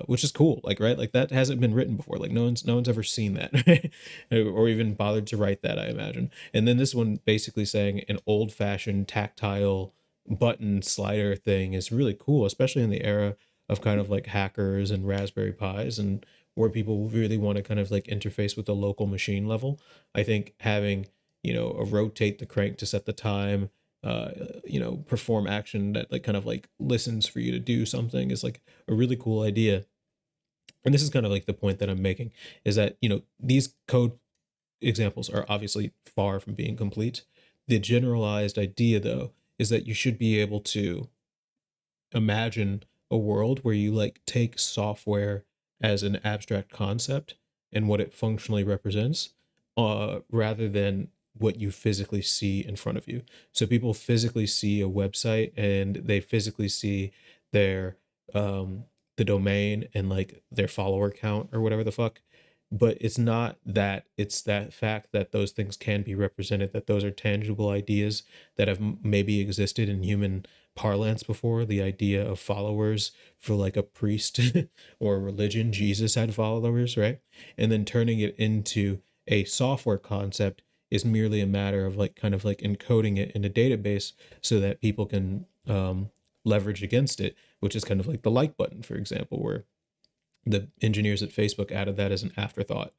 which is cool. Like right, like that hasn't been written before. Like no one's ever seen that, right? Or even bothered to write that, I imagine. And then this one basically saying an old fashioned tactile button slider thing is really cool, especially in the era of kind of like hackers and Raspberry Pis and where people really want to kind of like interface with the local machine level. I think having, a rotate the crank to set the time, perform action that like kind of like listens for you to do something is like a really cool idea. And this is kind of like the point that I'm making is that, these code examples are obviously far from being complete. The generalized idea though is that you should be able to imagine a world where you like take software as an abstract concept and what it functionally represents, rather than what you physically see in front of you. So people physically see a website and they physically see their the domain and like their follower count or whatever the fuck. But it's not that, it's that fact that those things can be represented, that those are tangible ideas that have maybe existed in human parlance before. The idea of followers for like a priest or a religion, Jesus had followers, right? And then turning it into a software concept is merely a matter of like kind of like encoding it in a database so that people can leverage against it, which is kind of like the like button, for example, where the engineers at Facebook added that as an afterthought,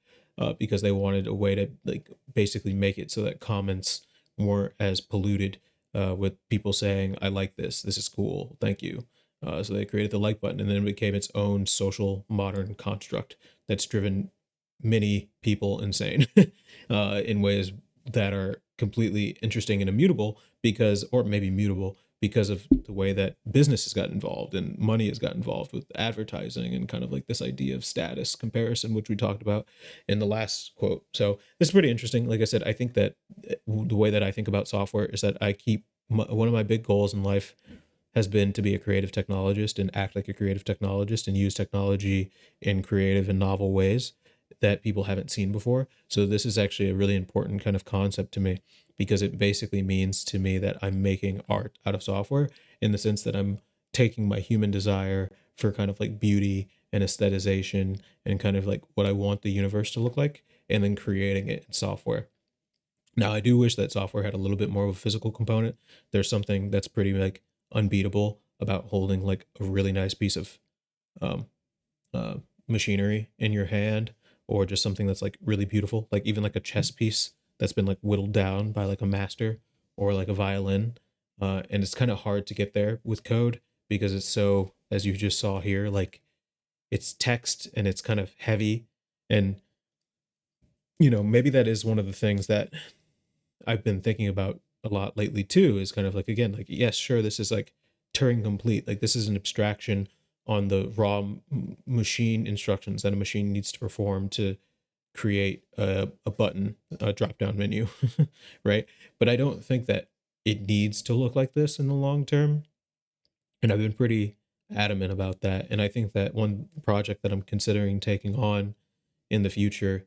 because they wanted a way to like basically make it so that comments weren't as polluted, with people saying, I like this, this is cool, thank you. So they created the like button, and then it became its own social modern construct that's driven many people insane in ways that are completely interesting and immutable because, or maybe mutable because of the way that business has got involved and money has got involved with advertising and kind of like this idea of status comparison, which we talked about in the last quote. So this is pretty interesting. Like I said, I think that the way that I think about software is that I keep one of my big goals in life has been to be a creative technologist and act like a creative technologist and use technology in creative and novel ways that people haven't seen before. So this is actually a really important kind of concept to me because it basically means to me that I'm making art out of software in the sense that I'm taking my human desire for kind of like beauty and aestheticization and kind of like what I want the universe to look like and then creating it in software. Now, I do wish that software had a little bit more of a physical component. There's something that's pretty like unbeatable about holding like a really nice piece of um, uh, machinery in your hand, or just something that's like really beautiful, like even like a chess piece that's been like whittled down by like a master, or like a violin. And it's kind of hard to get there with code because it's so, as you just saw here, like it's text and it's kind of heavy. And, maybe that is one of the things that I've been thinking about a lot lately too, is kind of like, again, like, yes, sure, this is like Turing complete. Like, this is an abstraction on the raw machine instructions that a machine needs to perform to create a button, a drop down menu, right? But I don't think that it needs to look like this in the long term. And I've been pretty adamant about that. And I think that one project that I'm considering taking on in the future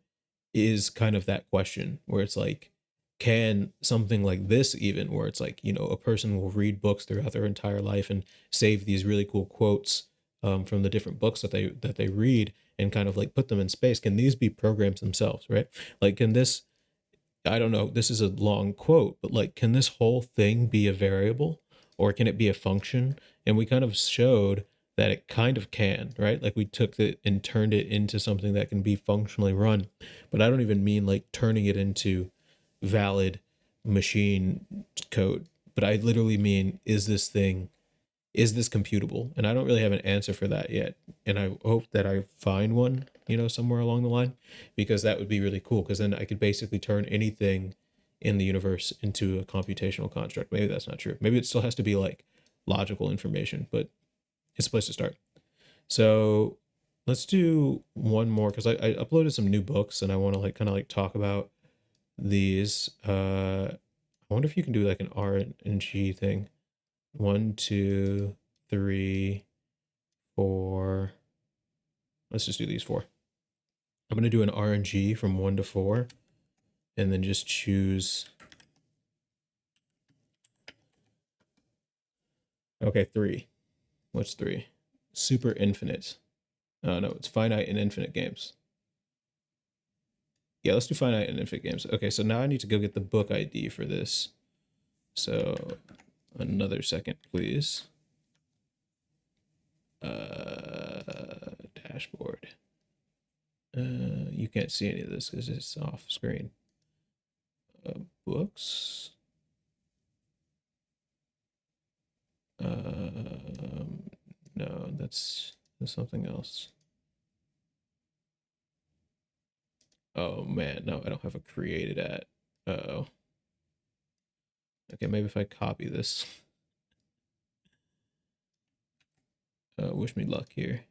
is kind of that question where it's like, can something like this, even where it's like, a person will read books throughout their entire life and save these really cool quotes from the different books that they read and kind of like put them in space, can these be programs themselves, right? Like, can this, I don't know, this is a long quote, but like, can this whole thing be a variable or can it be a function? And we kind of showed that it kind of can, right? Like, we took it and turned it into something that can be functionally run. But I don't even mean like turning it into valid machine code, but I literally mean, is this computable? And I don't really have an answer for that yet. And I hope that I find one, somewhere along the line, because that would be really cool. Because then I could basically turn anything in the universe into a computational construct. Maybe that's not true. Maybe it still has to be like logical information, but it's a place to start. So let's do one more because I uploaded some new books and I want to like kind of like talk about these. I wonder if you can do like an RNG thing. 1, 2, 3, 4. Let's just do these 4. I'm gonna do an RNG from 1 to 4, and then just choose. Okay, 3. What's 3? Super infinite. No, it's finite and infinite games. Yeah, let's do finite and infinite games. Okay, so now I need to go get the book ID for this. So another second, please. Dashboard. You can't see any of this because it's off screen. Books. No, that's something else. Oh man, no, I don't have a created at. Uh-oh. Okay, maybe if I copy this. Wish me luck here.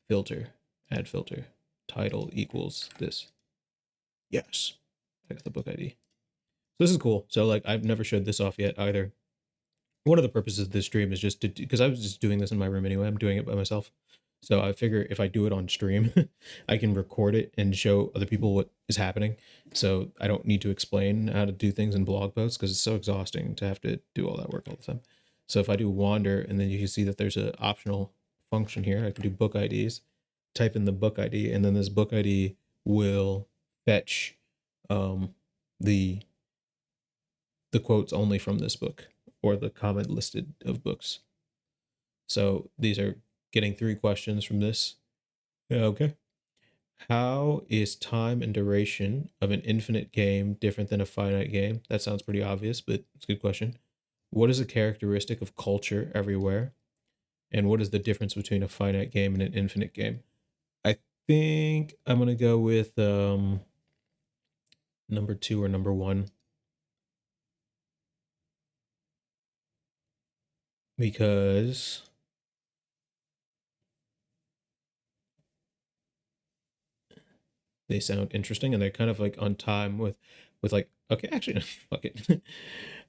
Filter, add filter, title equals this. Yes, I got the book ID. So this is cool. So like, I've never showed this off yet either. One of the purposes of this stream is just to, because I was just doing this in my room anyway. I'm doing it by myself. So I figure if I do it on stream, I can record it and show other people what is happening. So I don't need to explain how to do things in blog posts because it's so exhausting to have to do all that work all the time. So if I do wander and then you can see that there's an optional function here, I can do book IDs, type in the book ID, and then this book ID will fetch the quotes only from this book or the comment listed of books. So these are getting 3 questions from this. Okay. How is time and duration of an infinite game different than a finite game? That sounds pretty obvious, but it's a good question. What is a characteristic of culture everywhere? And what is the difference between a finite game and an infinite game? I think I'm going to go with number 2 or number 1. Because they sound interesting and they're kind of like on time with like, okay, actually fuck it.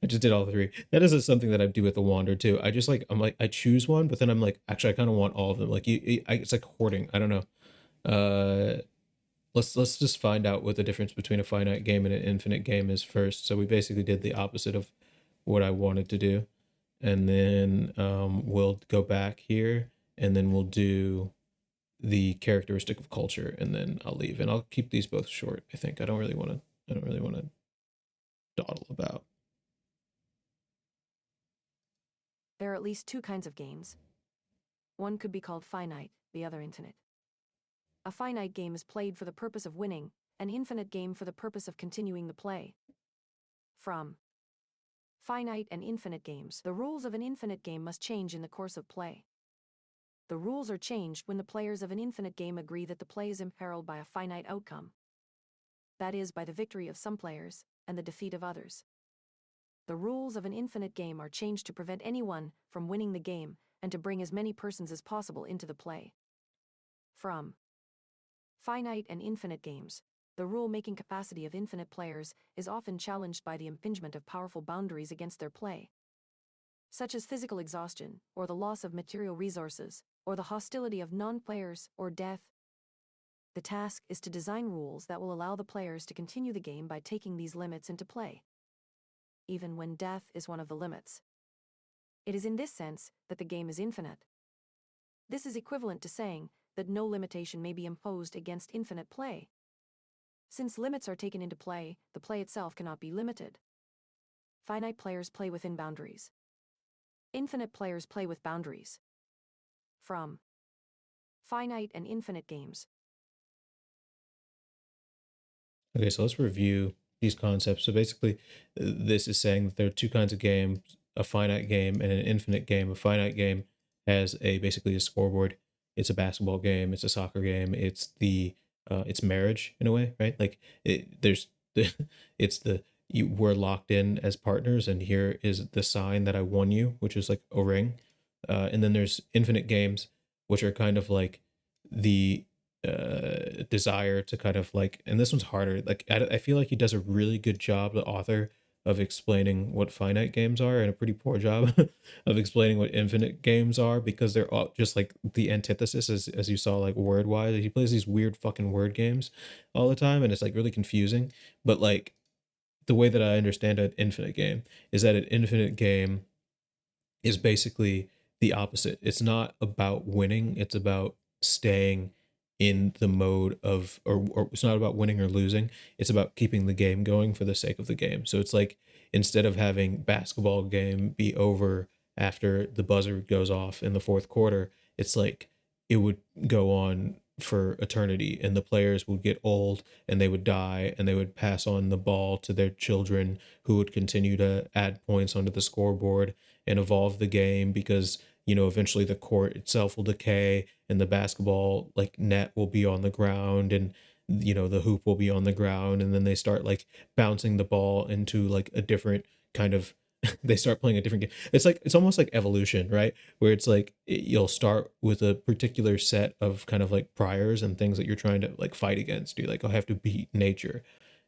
I just did all 3. That is something that I do with the wander too. I just like, I'm like, I choose one, but then I'm like, actually I kind of want all of them. Like it's like hoarding. I don't know. Let's just find out what the difference between a finite game and an infinite game is first. So we basically did the opposite of what I wanted to do. And then we'll go back here and then we'll do the characteristic of culture, and then I'll leave. And I'll keep these both short. I think I don't really want to dawdle about. There are at least 2 kinds of games. One could be called finite, the other infinite. A finite game is played for the purpose of winning, an infinite game for the purpose of continuing the play. From finite and infinite games, the rules of an infinite game must change in the course of play. The rules are changed when the players of an infinite game agree that the play is imperiled by a finite outcome. That is, by the victory of some players and the defeat of others. The rules of an infinite game are changed to prevent anyone from winning the game and to bring as many persons as possible into the play. From finite and infinite games, the rule-making capacity of infinite players is often challenged by the impingement of powerful boundaries against their play, such as physical exhaustion, or the loss of material resources, or the hostility of non-players, or death. The task is to design rules that will allow the players to continue the game by taking these limits into play, even when death is one of the limits. It is in this sense that the game is infinite. This is equivalent to saying that no limitation may be imposed against infinite play. Since limits are taken into play, the play itself cannot be limited. Finite players play within boundaries. Infinite players play with boundaries. From finite and infinite games. Okay, so let's review these concepts. So basically, this is saying that there are two kinds of games: a finite game and an infinite game. A finite game has basically a scoreboard. It's a basketball game. It's a soccer game. It's marriage in a way, right? Like there's the it's the you we're locked in as partners, and here is the sign that I won you, which is like a ring. And then there's infinite games, which are kind of like the desire to kind of like, and this one's harder. Like I feel like he does a really good job, the author, of explaining what finite games are, and a pretty poor job of explaining what infinite games are, because they're all just like the antithesis, as you saw, like word wise. He plays these weird fucking word games all the time, and it's like really confusing. But like the way that I understand an infinite game is that an infinite game is basically the opposite. It's not about winning, it's about staying in the mode of, or it's not about winning or losing. It's about keeping the game going for the sake of the game. So it's like, instead of having basketball game be over after the buzzer goes off in the fourth quarter, it's like it would go on for eternity, and the players would get old and they would die, and they would pass on the ball to their children, who would continue to add points onto the scoreboard and evolve the game, because eventually the court itself will decay, and the basketball like net will be on the ground, and the hoop will be on the ground, and then they start like bouncing the ball into like a different kind of they start playing a different game. It's like, it's almost like evolution, right? Where it's like you'll start with a particular set of kind of like priors and things that you're trying to like fight against. You like, I have to beat nature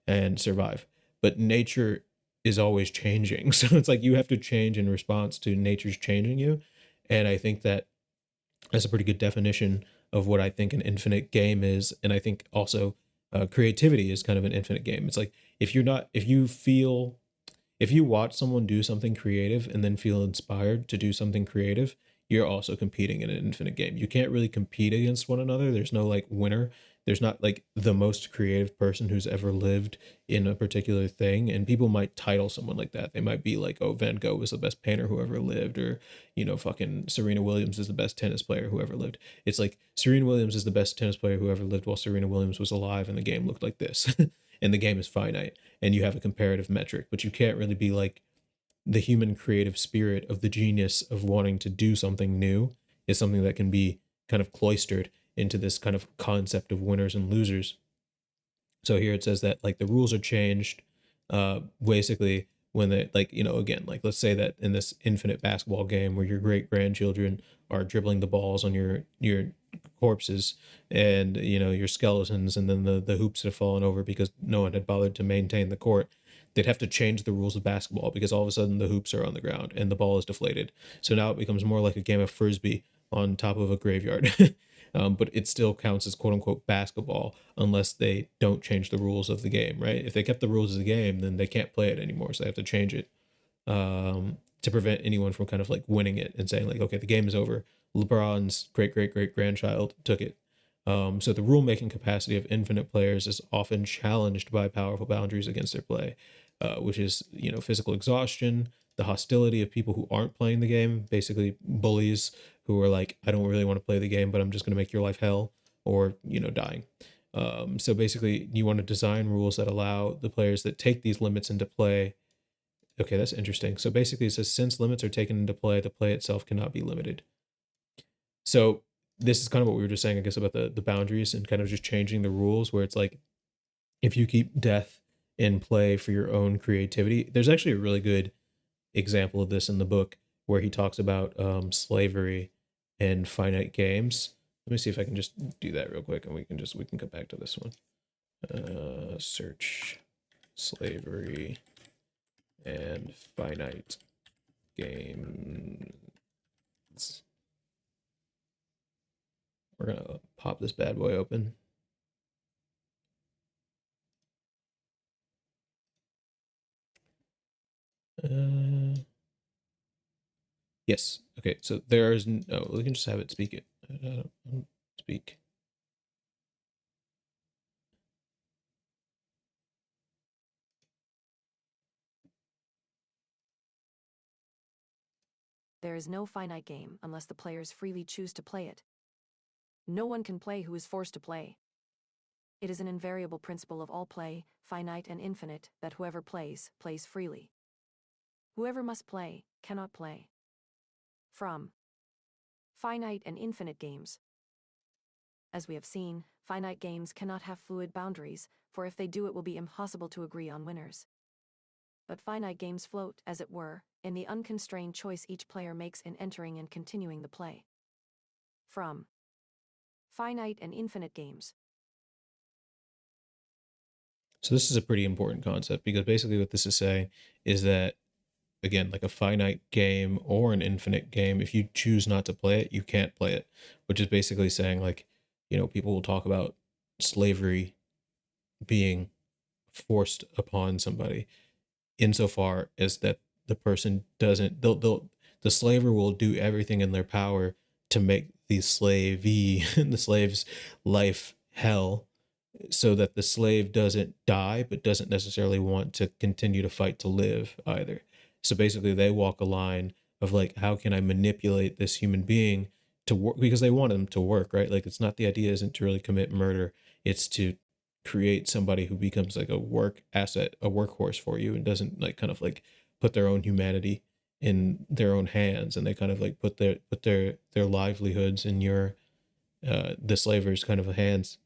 and survive, but nature is always changing. So it's like you have to change in response to nature's changing you. And I think that that's a pretty good definition of what I think an infinite game is. And I think also creativity is kind of an infinite game. It's like, if you watch someone do something creative and then feel inspired to do something creative, you're also competing in an infinite game. You can't really compete against one another. There's no like winner. There's not like the most creative person who's ever lived in a particular thing. And people might title someone like that. They might be like, oh, Van Gogh was the best painter who ever lived, or, fucking Serena Williams is the best tennis player who ever lived. It's like Serena Williams is the best tennis player who ever lived while Serena Williams was alive, and the game looked like this. And the game is finite, and you have a comparative metric, but you can't really be like, the human creative spirit of the genius of wanting to do something new is something that can be kind of cloistered into this kind of concept of winners and losers. So here it says that like the rules are changed, basically when they like, again, like let's say that in this infinite basketball game where your great grandchildren are dribbling the balls on your corpses, and your skeletons, and then the hoops have fallen over because no one had bothered to maintain the court. They'd have to change the rules of basketball, because all of a sudden the hoops are on the ground and the ball is deflated. So now it becomes more like a game of frisbee on top of a graveyard. But it still counts as quote unquote basketball unless they don't change the rules of the game, right? If they kept the rules of the game, then they can't play it anymore. So they have to change it to prevent anyone from kind of like winning it and saying like, okay, the game is over. LeBron's great great great grandchild took it. So the rule making capacity of infinite players is often challenged by powerful boundaries against their play, which is physical exhaustion, the hostility of people who aren't playing the game, basically bullies who are like, I don't really want to play the game, but I'm just going to make your life hell, or dying. So basically, you want to design rules that allow the players that take these limits into play Okay, that's interesting. So basically, it says since limits are taken into play, the play itself cannot be limited. So this is kind of what we were just saying, I guess, about the boundaries and kind of just changing the rules, where it's like if you keep death in play for your own creativity. There's actually a really good example of this in the book where he talks about slavery and finite games. Let me see if I can just do that real quick, and we can come back to this one. Search slavery and finite games. We're gonna pop this bad boy open. Yes. Okay. So there is no. We can just have it speak it. Speak. There is no finite game unless the players freely choose to play it. No one can play who is forced to play. It is an invariable principle of all play, finite and infinite, that whoever plays, plays freely. Whoever must play, cannot play. From finite and infinite games. As we have seen, finite games cannot have fluid boundaries, for if they do it will be impossible to agree on winners. But finite games float, as it were, in the unconstrained choice each player makes in entering and continuing the play. From finite and infinite games. So this is a pretty important concept because basically what this is saying is that, again, like a finite game or an infinite game, if you choose not to play it, you can't play it, which is basically saying, like, people will talk about slavery being forced upon somebody insofar as that the person doesn't, the slaver will do everything in their power to make the slavey, the slave's life hell, so that the slave doesn't die but doesn't necessarily want to continue to fight to live either. So basically they walk a line of like, how can I manipulate this human being to work, because they want him to work, right? Like, it's not, the idea isn't to really commit murder, it's to create somebody who becomes like a work asset, a workhorse for you, and doesn't like kind of like put their own humanity in their own hands, and they kind of like put their livelihoods in your the slaver's kind of hands.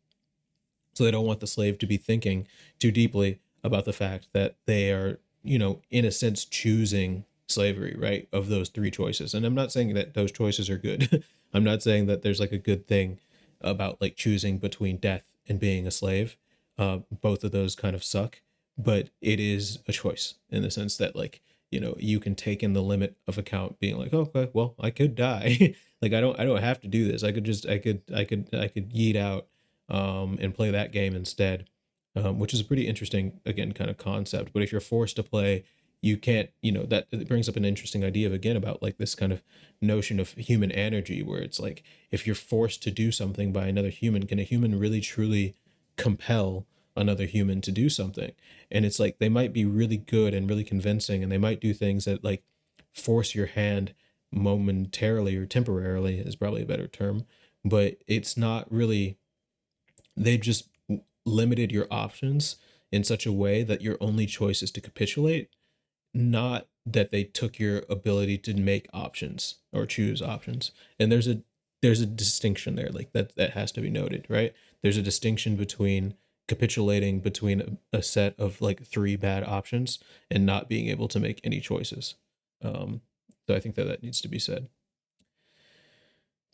So they don't want the slave to be thinking too deeply about the fact that they are, in a sense, choosing slavery, right? Of those three choices. And I'm not saying that those choices are good. I'm not saying that there's like a good thing about like choosing between death and being a slave. Both of those kind of suck, but it is a choice in the sense that, like, you can take in the limit of account being like, oh, okay, well, I could die. Like, I don't have to do this. I could yeet out and play that game instead, which is a pretty interesting, again, kind of concept. But if you're forced to play, you can't, that it brings up an interesting idea of, again, about like this kind of notion of human energy, where it's like, if you're forced to do something by another human, can a human really truly compel another human to do something? And it's like, they might be really good and really convincing, and they might do things that like force your hand momentarily, or temporarily is probably a better term, but it's not really, they've just limited your options in such a way that your only choice is to capitulate, not that they took your ability to make options or choose options. And there's a distinction there, like that has to be noted, right? There's a distinction between capitulating between a set of like three bad options and not being able to make any choices. So I think that needs to be said.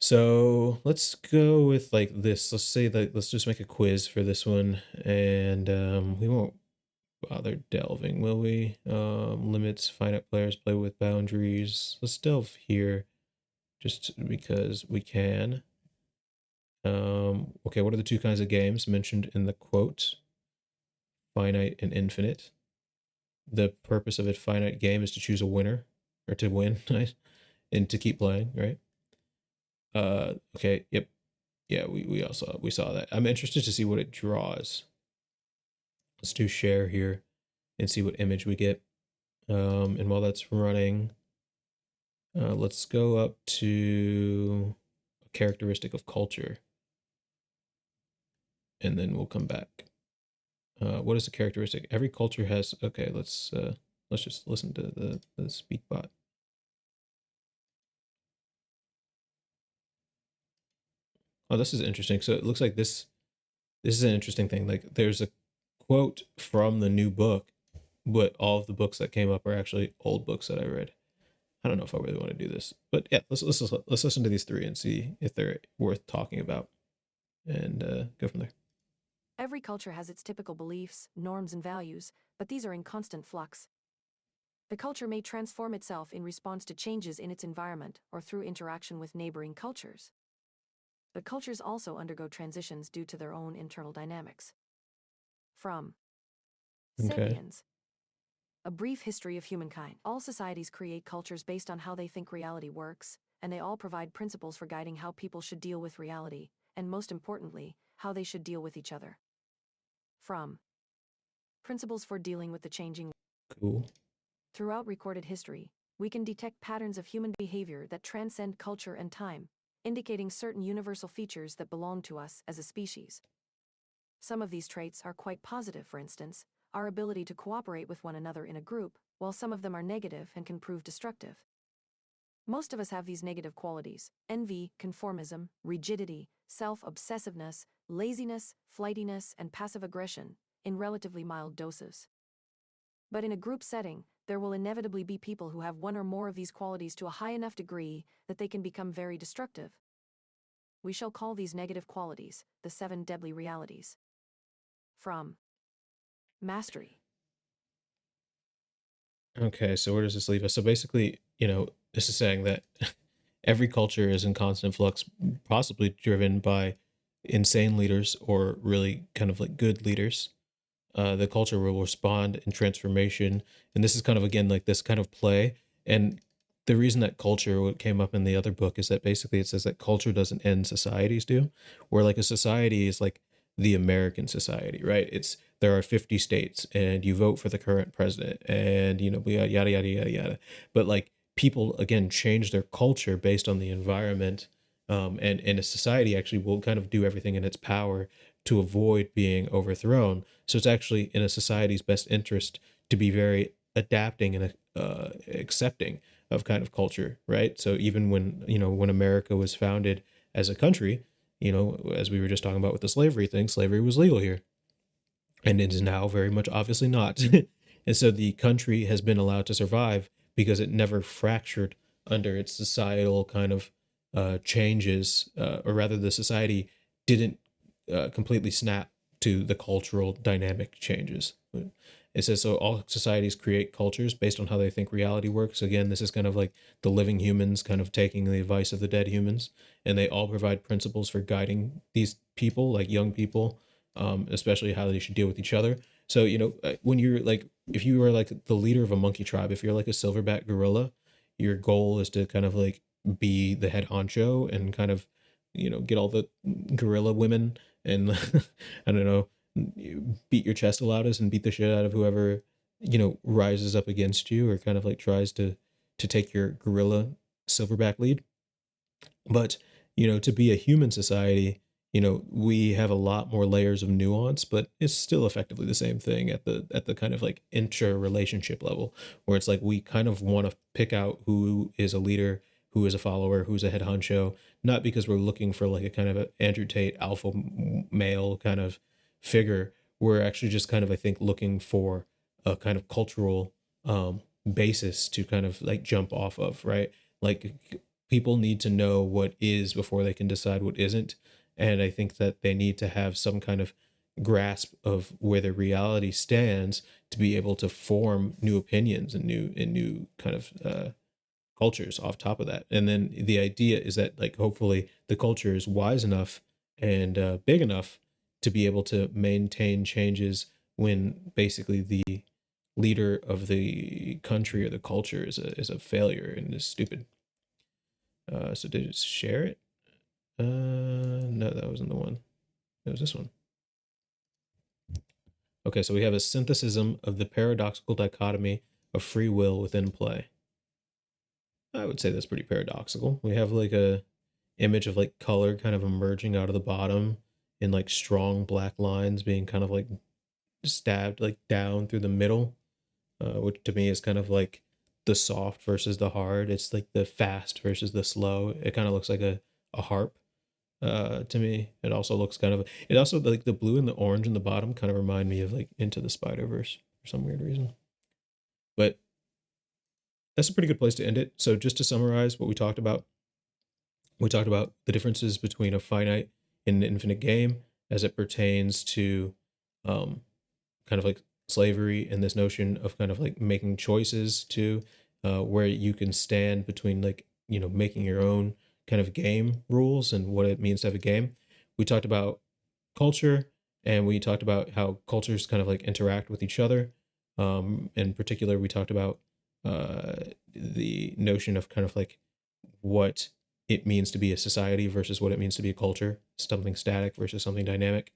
So let's go with like this. Let's say that, let's just make a quiz for this one, and we won't bother delving, will we? Limits, finite players play with boundaries. Let's delve here just because we can. Okay, what are the two kinds of games mentioned in the quote? Finite and infinite. The purpose of a finite game is to choose a winner, or to win, right? And to keep playing, right? Okay, yep. Yeah, we saw that. I'm interested to see what it draws. Let's do share here and see what image we get. And while that's running, let's go up to a characteristic of culture, and then we'll come back. What is the characteristic? Every culture has. Okay, let's let's just listen to the speak bot. Oh, this is interesting. So it looks like this is an interesting thing. Like there's a quote from the new book, but all of the books that came up are actually old books that I read. I don't know if I really want to do this, but yeah, let's listen to these three and see if they're worth talking about, and go from there. Every culture has its typical beliefs, norms, and values, but these are in constant flux. The culture may transform itself in response to changes in its environment or through interaction with neighboring cultures. But cultures also undergo transitions due to their own internal dynamics. From Okay. Sapiens, a brief history of humankind. All societies create cultures based on how they think reality works, and they all provide principles for guiding how people should deal with reality, and most importantly, how they should deal with each other. From Principles for Dealing with the Changing. Cool. Throughout recorded history, we can detect patterns of human behavior that transcend culture and time, indicating certain universal features that belong to us as a species. Some of these traits are quite positive, for instance, our ability to cooperate with one another in a group, while some of them are negative and can prove destructive. Most of us have these negative qualities: envy, conformism, rigidity, self-obsessiveness, laziness, flightiness, and passive aggression, in relatively mild doses. But in a group setting, there will inevitably be people who have one or more of these qualities to a high enough degree that they can become very destructive. We shall call these negative qualities the 7 deadly realities. From Mastery. Okay, so where does this leave us? So basically, this is saying that every culture is in constant flux, possibly driven by insane leaders or really kind of like good leaders. The culture will respond in transformation, and this is kind of again like this kind of play. And the reason that culture what came up in the other book is that basically it says that culture doesn't end, societies do, where like a society is like the American society, right? It's there are 50 states and you vote for the current president, and yada yada yada yada yada. But like people again change their culture based on the environment, and a society actually will kind of do everything in its power to avoid being overthrown. So it's actually in a society's best interest to be very adapting and accepting of kind of culture, right? So even when America was founded as a country, as we were just talking about with the slavery thing, slavery was legal here, and it is now very much obviously not. And so the country has been allowed to survive because it never fractured under its societal kind of changes, or rather, the society didn't completely snap to the cultural dynamic changes. It says so all societies create cultures based on how they think reality works. Again, this is kind of like the living humans kind of taking the advice of the dead humans, and they all provide principles for guiding these people, like young people, especially how they should deal with each other. So, when you're like, if you are like the leader of a monkey tribe, if you're like a silverback gorilla, your goal is to kind of like be the head honcho and kind of, get all the gorilla women and I don't know, beat your chest the loudest and beat the shit out of whoever, rises up against you or kind of like tries to take your gorilla silverback lead. But, to be a human society, we have a lot more layers of nuance, but it's still effectively the same thing at the kind of like inter-relationship level, where it's like we kind of want to pick out who is a leader, who is a follower, who's a head honcho, not because we're looking for like a kind of a Andrew Tate alpha male kind of figure. We're actually just kind of, I think, looking for a kind of cultural basis to kind of like jump off of, right? Like people need to know what is before they can decide what isn't. And I think that they need to have some kind of grasp of where the reality stands to be able to form new opinions and new kind of cultures off top of that. And then the idea is that like hopefully the culture is wise enough and big enough to be able to maintain changes when basically the leader of the country or the culture is a failure and is stupid. So did it share it? No, that wasn't the one. It was this one. Okay, so we have a synthesism of the paradoxical dichotomy of free will within play. I would say that's pretty paradoxical. We have like a image of like color kind of emerging out of the bottom in like strong black lines being kind of like stabbed like down through the middle. which to me is kind of like the soft versus the hard. It's like the fast versus the slow. It kind of looks like a harp to me. It also looks kind of, it also, like the blue and the orange in the bottom kind of remind me of like Into the Spider-Verse for some weird reason. But that's a pretty good place to end it. So just to summarize what we talked about the differences between a finite and an infinite game as it pertains to um, kind of like slavery and this notion of kind of like making choices to where you can stand between like, you know, making your own kind of game rules and what it means to have a game. We talked about culture, and we talked about how cultures kind of like interact with each other. In particular, we talked about uh, the notion of kind of like what it means to be a society versus what it means to be a culture, something static versus something dynamic.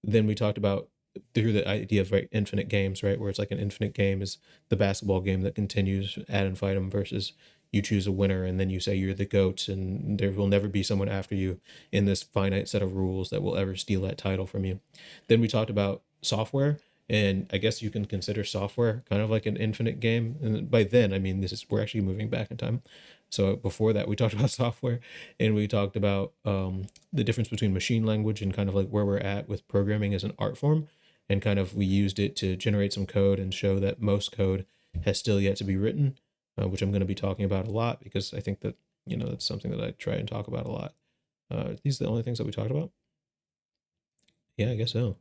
Then we talked about through the idea of right, infinite games, right, where it's like an infinite game is the basketball game that continues ad infinitum versus you choose a winner and then you say you're the goat and there will never be someone after you in this finite set of rules that will ever steal that title from you. Then we talked about software, and I guess you can consider software kind of like an infinite game. And by then, I mean, this is, we're actually moving back in time. So before that, we talked about software, and we talked about the difference between machine language and kind of like where we're at with programming as an art form, and kind of we used it to generate some code and show that most code has still yet to be written, which I'm going to be talking about a lot because I think that, you know, that's something that I try and talk about a lot. These are the only things that we talked about. Yeah, I guess so.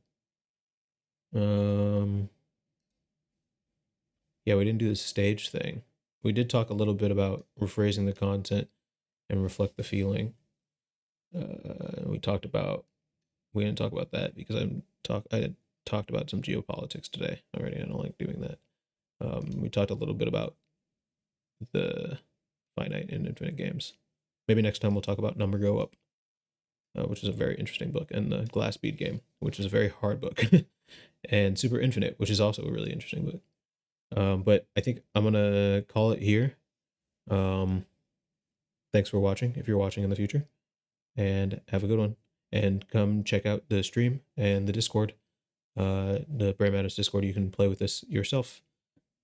Um, yeah, we didn't do the stage thing. We did talk a little bit about rephrasing the content and reflect the feeling. We talked about, we didn't talk about that because I had talked about some geopolitics today already. I don't like doing that. We talked a little bit about the finite and infinite games. Maybe next time we'll talk about Number Go Up, which is a very interesting book, and the Glass Bead Game, which is a very hard book, and Super Infinite, which is also a really interesting book. But I think I'm gonna call it here. Um, Thanks for watching if you're watching in the future, and have a good one. And come check out the stream and the Discord, the Brand Madness Discord. You can play with this yourself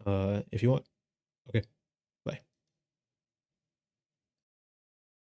if you want. Okay.